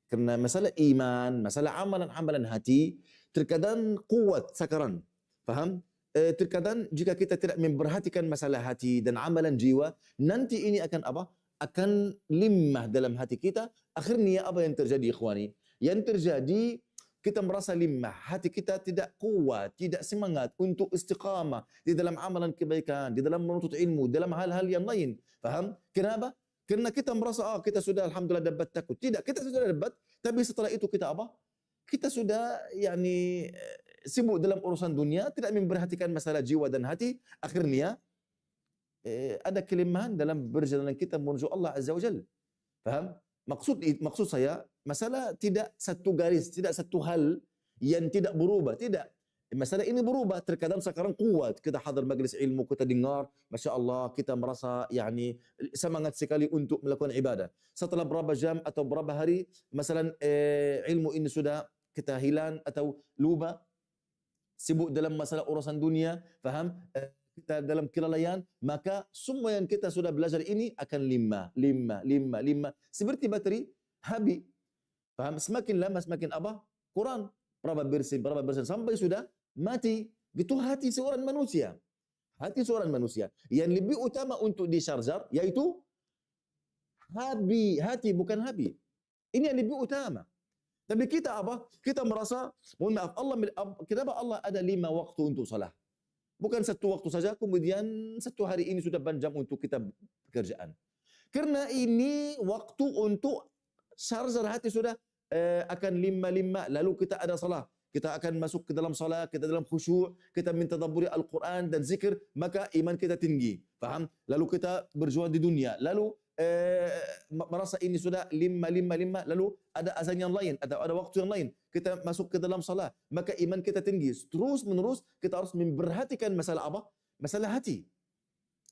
Karena masalah iman, masalah amalan-amalan hati terkadang kuat sakaran. Faham? Terkadang jika kita tidak memperhatikan masalah hati dan amalan jiwa, nanti ini akan apa? Akan limah dalam hati kita. Akhirnya apa yang terjadi, ikhwani? Yang terjadi kita merasa limah, hati kita tidak kuat, tidak semangat untuk istiqamah di dalam amalan kebaikan, di dalam menuntut ilmu, dalam hal-hal yang lain. Faham? Kenapa? Karena kita merasa kita sudah alhamdulillah dapat takut. Tidak, kita sudah dapat, tapi setelah itu kita apa? Kita sudah sibuk dalam urusan dunia, tidak memperhatikan masalah jiwa dan hati. Akhirnya ada kelemahan dalam perjalanan kita menuju Allah Azza wa Jalla. Faham? Maksud saya, masalah tidak satu garis, tidak satu hal yang tidak berubah, tidak. Masalah ini berubah, terkadang sekarang kuat, kita hadir majlis ilmu, kita dengar, Masya Allah, kita merasa semangat sekali untuk melakukan ibadah. Setelah berapa jam atau berapa hari, masalah ilmu ini sudah kita hilang atau lupa, sibuk dalam masalah urusan dunia, faham? Kita dalam kelalaian, maka semua yang kita sudah belajar ini akan lima. Seperti bateri, habis. Faham? Semakin lama, semakin apa? Kurang. Berapa bersin, sampai sudah mati. Itu hati seorang manusia. Hati seorang manusia. Yang lebih utama untuk disyarjar, yaitu hati, bukan habi. Ini yang lebih utama. Tapi kita apa? Kita merasa, mohon maaf, kenapa Allah ada 5 waktu untuk salat? Bukan satu waktu saja, kemudian satu hari ini sudah panjang untuk kita pekerjaan. Karena ini waktu untuk syarjar hati sudah akan lima, lalu kita ada salat. Kita akan masuk ke dalam salat, kita dalam khusyuk, kita mentadabburi Al-Quran dan zikir, maka iman kita tinggi. Faham? Lalu kita berjuang di dunia. Lalu merasa ini sudah lima, lalu ada azan yang lain, ada waktu yang lain, kita masuk ke dalam salat, maka iman kita tinggi. Terus menerus kita harus memperhatikan masalah apa? Masalah hati.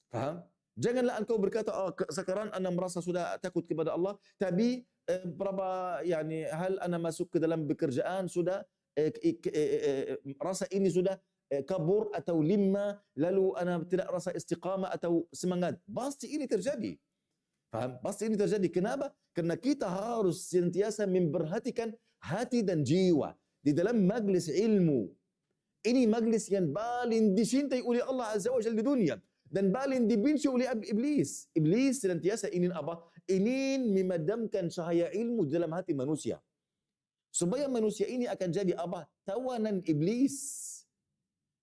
Faham? Janganlah engkau berkata, sekarang anda merasa sudah takut kepada Allah, tapi berapa hal anda masuk ke dalam pekerjaan sudah rasa ini sudah kabur atau lima, lalu anda tidak rasa istiqamah atau semangat. Pasti ini terjadi. Faham? Pasti ini terjadi. Kenapa? Karena kita harus senantiasa memperhatikan hati dan jiwa di dalam majlis ilmu. Ini majlis yang paling dicintai oleh Allah Azza wa Jalla di dunia dan paling dibenci oleh iblis. Iblis senantiasa ingin apa? Ingin memadamkan cahaya ilmu dalam hati manusia. Supaya manusia ini akan jadi apa? Tawanan iblis.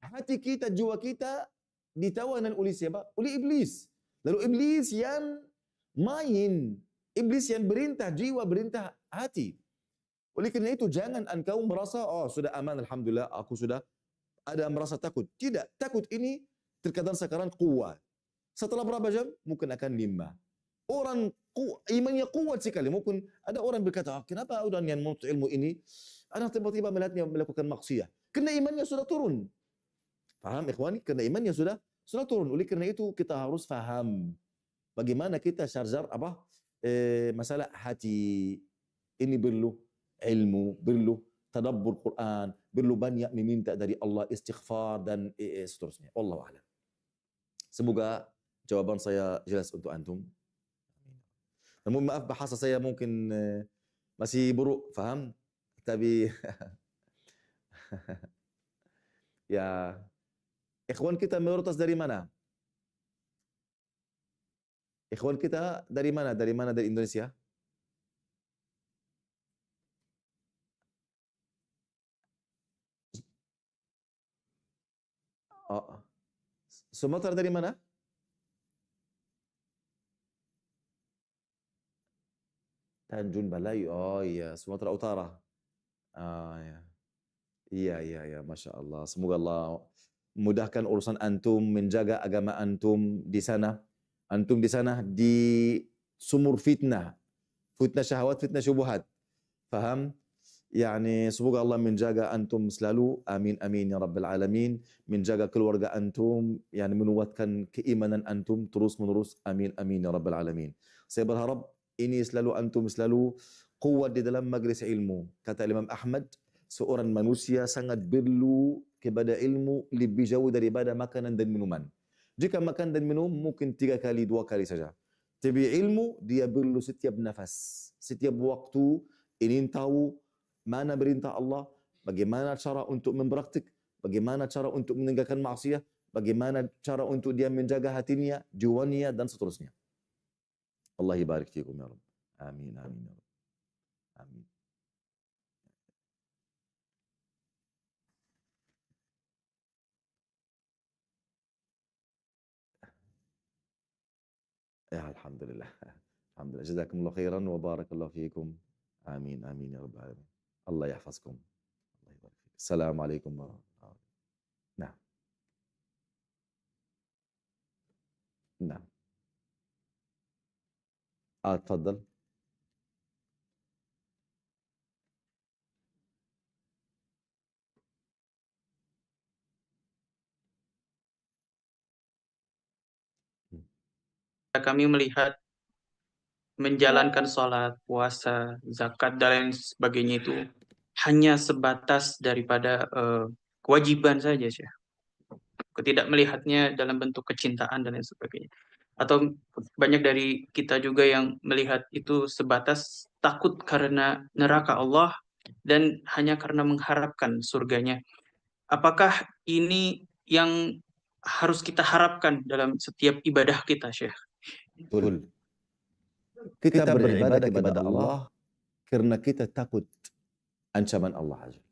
Hati kita, jiwa kita ditawanan oleh siapa? Oleh iblis. Lalu iblis yang main, iblis yang berintah jiwa, berintah hati. Oleh kerana itu jangan engkau merasa sudah aman, alhamdulillah, aku sudah ada merasa takut. Tidak, takut ini terkadang sekarang kuat. Setelah berapa jam mungkin akan lima. Orang imannya kuat sekali. Mungkin ada orang berkata, kenapa orang yang menuntut ilmu ini, anak tiba-tiba melihatnya melakukan maksiat? Karena imannya sudah turun. Paham ikhwani? Karena imannya sudah turun. Oleh karena itu kita harus paham bagaimana kita syarjar masalah hati. Ini perlu ilmu, perlu tadabbur Quran, perlu banyak meminta dari Allah istighfar dan seterusnya. Wallahu a'lam. Semoga jawaban saya jelas untuk antum. Namun maaf bahasa saya mungkin masih buruk, faham? Tapi ya, ikhwan kita mayoritas dari mana? Ikhwan kita dari mana? Dari mana? Dari Indonesia? Oh, Sumatera dari mana? Tanjung Balai. Oh iya, Sumatera Utara. Ah ya. Iya, iya, iya, Masya Allah. Semoga Allah mudahkan urusan antum, menjaga agama antum di sana. Antum di sana di sumur fitnah. Fitnah syahwat, fitnah syubuhat. Faham? Yani semoga Allah menjaga antum selalu. Amin, amin, ya Rabbal Alamin. Menjaga keluarga antum, yani menguatkan keimanan antum terus-menerus. Amin, amin, ya Rabbal Alamin. Saya berharap ini selalu antum selalu kuat di dalam majlis ilmu. Kata Imam Ahmad, seorang manusia sangat perlu kepada ilmu lebih jauh daripada makanan dan minuman. Jika makan dan minum mungkin 3 kali, 2 kali saja. Tapi ilmu dia perlu setiap nafas, setiap waktu ingin tahu mana perintah Allah, bagaimana cara untuk mempraktik, bagaimana cara untuk meninggalkan maksiat, bagaimana cara untuk dia menjaga hatinya, jiwanya dan seterusnya. Allah barik fikum ya Rabb. Amin, amin ya Rabb. Amin. Ya alhamdulillah. Alhamdulillah. Jazakumullah khairan wa barakallahu fiikum. Amin, amin ya Rabbal alamin. Allah yahfazkum. Allah yabarik fikum. Assalamualaikum warahmatullahi wabarakatuh. Nah, nah. تفضل. Kami melihat menjalankan sholat, puasa, zakat, dan lain sebagainya itu hanya sebatas daripada kewajiban saja, Syekh. Tidak melihatnya dalam bentuk kecintaan dan lain sebagainya. Atau banyak dari kita juga yang melihat itu sebatas takut karena neraka Allah dan hanya karena mengharapkan surganya. Apakah ini yang harus kita harapkan dalam setiap ibadah kita, Syekh? Betul. Kita beribadah kepada Allah karena kita takut ancaman Allah Azza.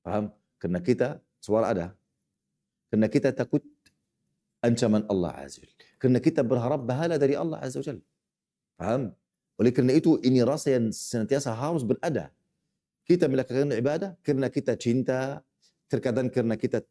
Paham? Karena kita, suara ada. Karena kita takut ancaman Allah Azza. Karena kita berharap bahala dari Allah Azza wa Jalla. Paham? Oleh karena itu ini rasa yang senantiasa harus berada. Kita melakukan ibadah karena kita cinta, terkadang karena kita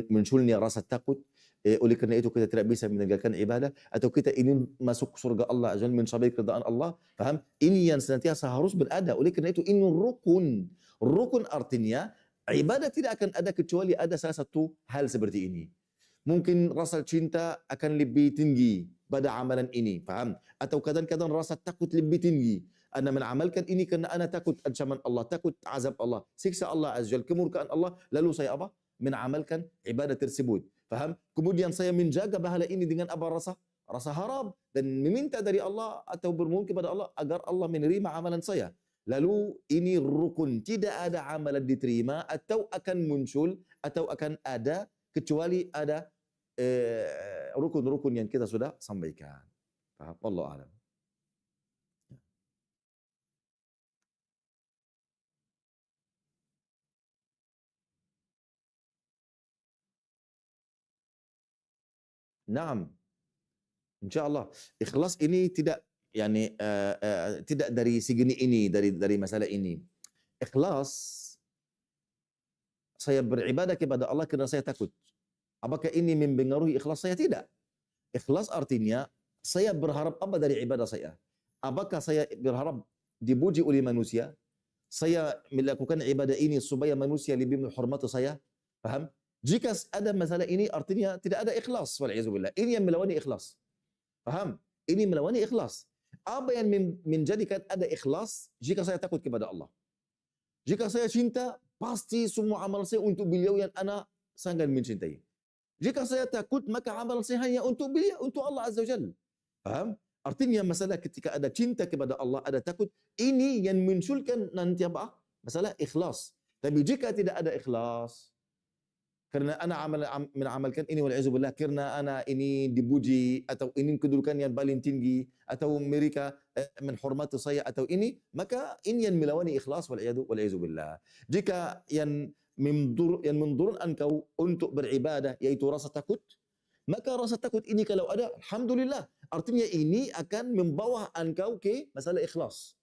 munculnya rasa takut. Oleh karena itu kita tidak bisa meninggalkan ibadah atau kita ingin masuk surga Allah Azza wa Jalla, mencapai keridhaan Allah. Paham? Ini yang senantiasa harus berada. Oleh karena itu ini rukun. Rukun artinya ibadah tidak akan ada kecuali ada salah satu hal seperti ini. Mungkin rasa cinta akan lebih tinggi pada amalan ini, paham? Atau kadang-kadang rasa takut lebih tinggi. Ana mengamalkan ini karena ana takut ancaman Allah, takut azab Allah, siksa Allah Azza wa Jalla, kemurkaan Allah, lalu saya apa? Mengamalkan ibadah tersebut. Paham? Kemudian saya menjaga pahala ini dengan apa rasa? Rasa harap dan meminta dari Allah atau bermohon kepada Allah agar Allah menerima amalan saya. Lalu ini rukun, tidak ada amalan diterima atau akan muncul atau akan ada kecuali ada rukun-rukun yang kita sudah sampaikan. Paham? Allah alam. Naam. InsyaAllah. Ikhlas ini tidak yani tidak dari segini ini, dari masalah ini. Ikhlas, saya beribadah kepada Allah karena saya takut. Apakah ini mempengaruhi ikhlas saya? Tidak. Ikhlas artinya saya berharap apa dari ibadah saya? Apakah saya berharap dipuji oleh manusia? Saya melakukan ibadah ini supaya manusia lebih menghormati saya? Faham? Jika ada masalah ini artinya tidak ada ikhlas, wal'iyazubillah. Ini yang melawan ikhlas. Faham? Ini melawan ikhlas. Apa yang menjadikan ada ikhlas? Jika saya takut kepada Allah. Jika saya cinta, pasti semua amal saya untuk beliau yang ana sangat mencintai. Jika saya takut, maka amal saya hanya untuk beliau, untuk Allah Azza wa Jalla. Faham? Artinya masalah ketika ada cinta kepada Allah, ada takut, ini yang munculkan nanti apa? Masalah ikhlas. Tapi jika tidak ada ikhlas, kerana ana mengamalkan ini wal'iyazubillah, kerana ana ini dipuji atau ini kedudukan yang paling tinggi atau mereka menghormati saya atau ini, maka ini yang melawan ikhlas wal'iyazubillah. Jika yang mendurun engkau untuk beribadah yaitu rasa takut, maka rasa takut ini kalau ada, alhamdulillah, artinya ini akan membawa engkau ke masalah ikhlas.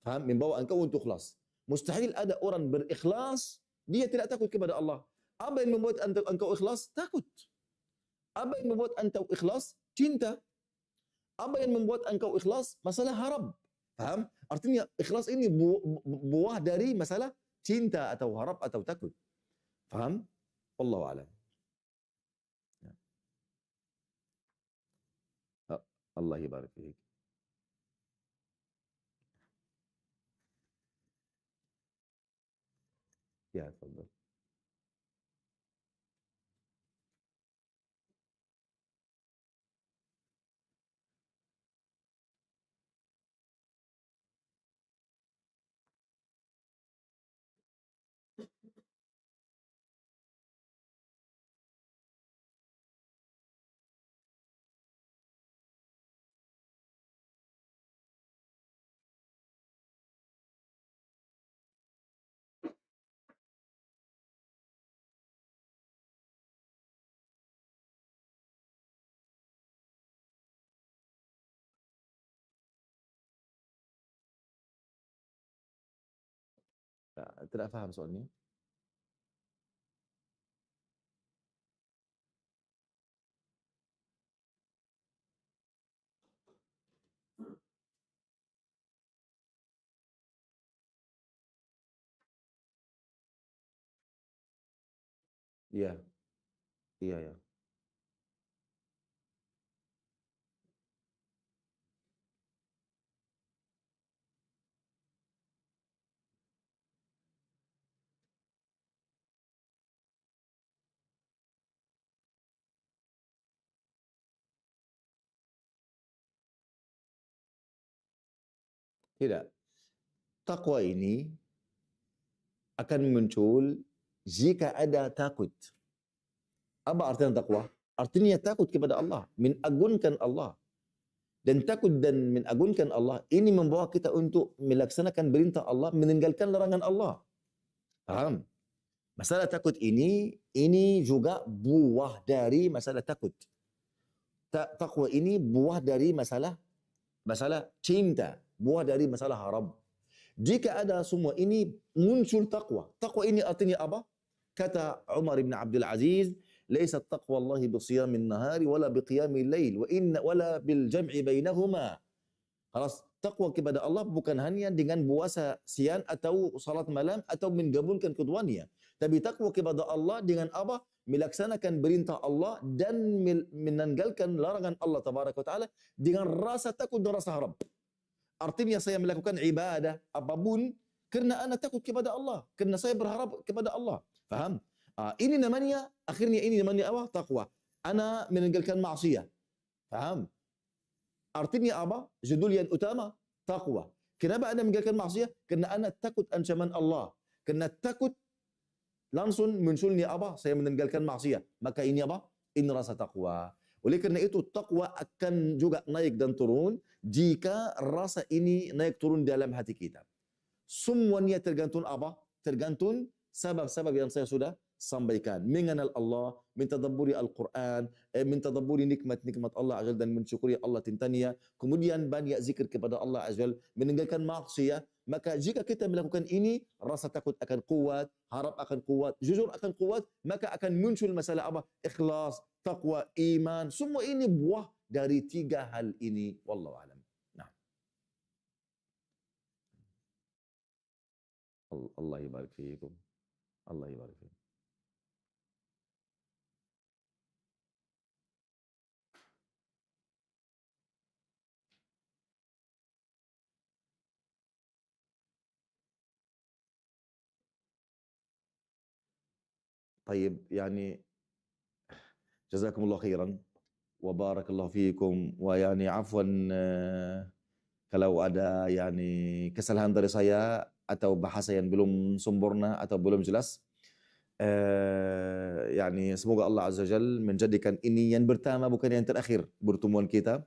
Faham? Membawa engkau untuk ikhlas. Mustahil ada orang berikhlas dia tidak takut kepada Allah. Apa yang membuat engkau ikhlas? Takut. Apa yang membuat engkau ikhlas? Cinta. Apa yang membuat engkau ikhlas? Masalah harap. Faham? Artinya ikhlas ini buah dari masalah cinta atau harap atau takut. Faham? Wallahu a'lam. Ya. Allah yabarik fiik. Ya, tafadhal. Tidak faham soalnya. Iya, iya ya. Tidak. Takwa ini akan muncul jika ada takut. Apa artinya takwa? Artinya takut kepada Allah, mengagungkan Allah. Dan takut dan mengagungkan Allah ini membawa kita untuk melaksanakan perintah Allah, meninggalkan larangan Allah. Paham? Masalah takut ini juga buah dari masalah takut. Takwa ini buah dari masalah cinta, buah dari masalah harap. Jika ada semua ini muncul takwa. Takwa ini artinya apa? Kata Umar bin Abdul Aziz, "Laisa taqwa Allah bisiyamin nahari wala biqiyamil lail wala bil jam'i bainahuma." Halas, takwa kepada Allah bukan hanya dengan puasa siang atau salat malam atau menggabungkan keduanya. Tapi takwa kepada Allah dengan apa? Melaksanakan perintah Allah dan menanggalkan larangan Allah tabaraka wa taala dengan rasa takut dan rasa harap. Artinya saya melakukan ibadah apapun kerana ana takut kepada Allah, kerana saya berharap kepada Allah. Faham? Ini namanya, akhirnya ini namanya apa? Taqwa. Ana meninggalkan maksiat. Faham? Artinya apa? Judul yang utama, taqwa. Kenapa anda meninggalkan maksiat? Kerana anda takut ancaman Allah. Kerana takut langsung munculnya apa? Saya meninggalkan maksiat. Maka ini apa? Ini rasa taqwa. Oleh kerana itu, taqwa akan juga naik dan turun jika rasa ini naik turun dalam hati kita. Semuanya tergantung apa? Tergantung sebab-sebab yang saya sudah sampaikan. Mengenal Allah, mentadabburi Al-Quran, mentadabburi nikmat-nikmat Allah Azza dan mensyukuri Allah tintanya. Kemudian banyak zikir kepada Allah Azza, meninggalkan maksiat. Maka jika kita melakukan ini, rasa takut akan kuat, harap akan kuat, jujur akan kuat, maka akan muncul masalah apa? Ikhlas, taqwa, iman. Semua ini buah dari tiga hal ini. Wallahu a'lam. Nah. Allah yabarik fiikum. Allah yabarik fiikum. طيب يعني جزاكم الله khairan wa barakallahu fiikum wa yani afwan kalau ada yani kesalahan dari saya atau bahasa yang belum sempurna atau belum jelas, yani semoga Allah Azza wa Jal menjadikan ini yang pertama bukan yang terakhir pertemuan kita,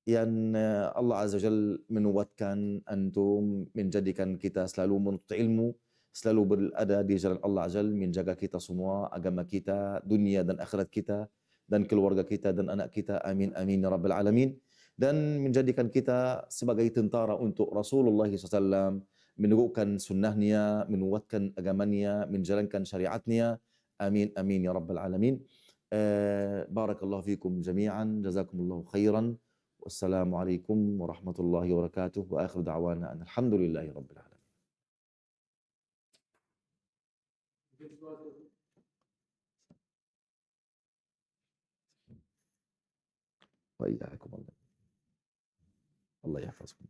yang Allah Azza wa Jal menguatkan antum, menjadikan kita selalu menuntut ilmu, selalu berada di jalan Allah Azza wa Jal, menjaga kita semua, agama kita, dunia dan akhirat kita, dan keluarga kita dan anak kita. Amin amin ya rabbal alamin. Dan menjadikan kita sebagai tentara untuk Rasulullah SAW, menegakkan sunnahnya, menguatkan agamanya, menjalankan syariatnya. Amin amin ya rabbal alamin. Barakallahu fikum jami'an, jazakumullahu khairan. Wassalamualaikum warahmatullahi wabarakatuh. Wa akhiru da'wana alhamdulillahi rabbil alamin. Wa iyyakum Allah. Allah yahfazkum.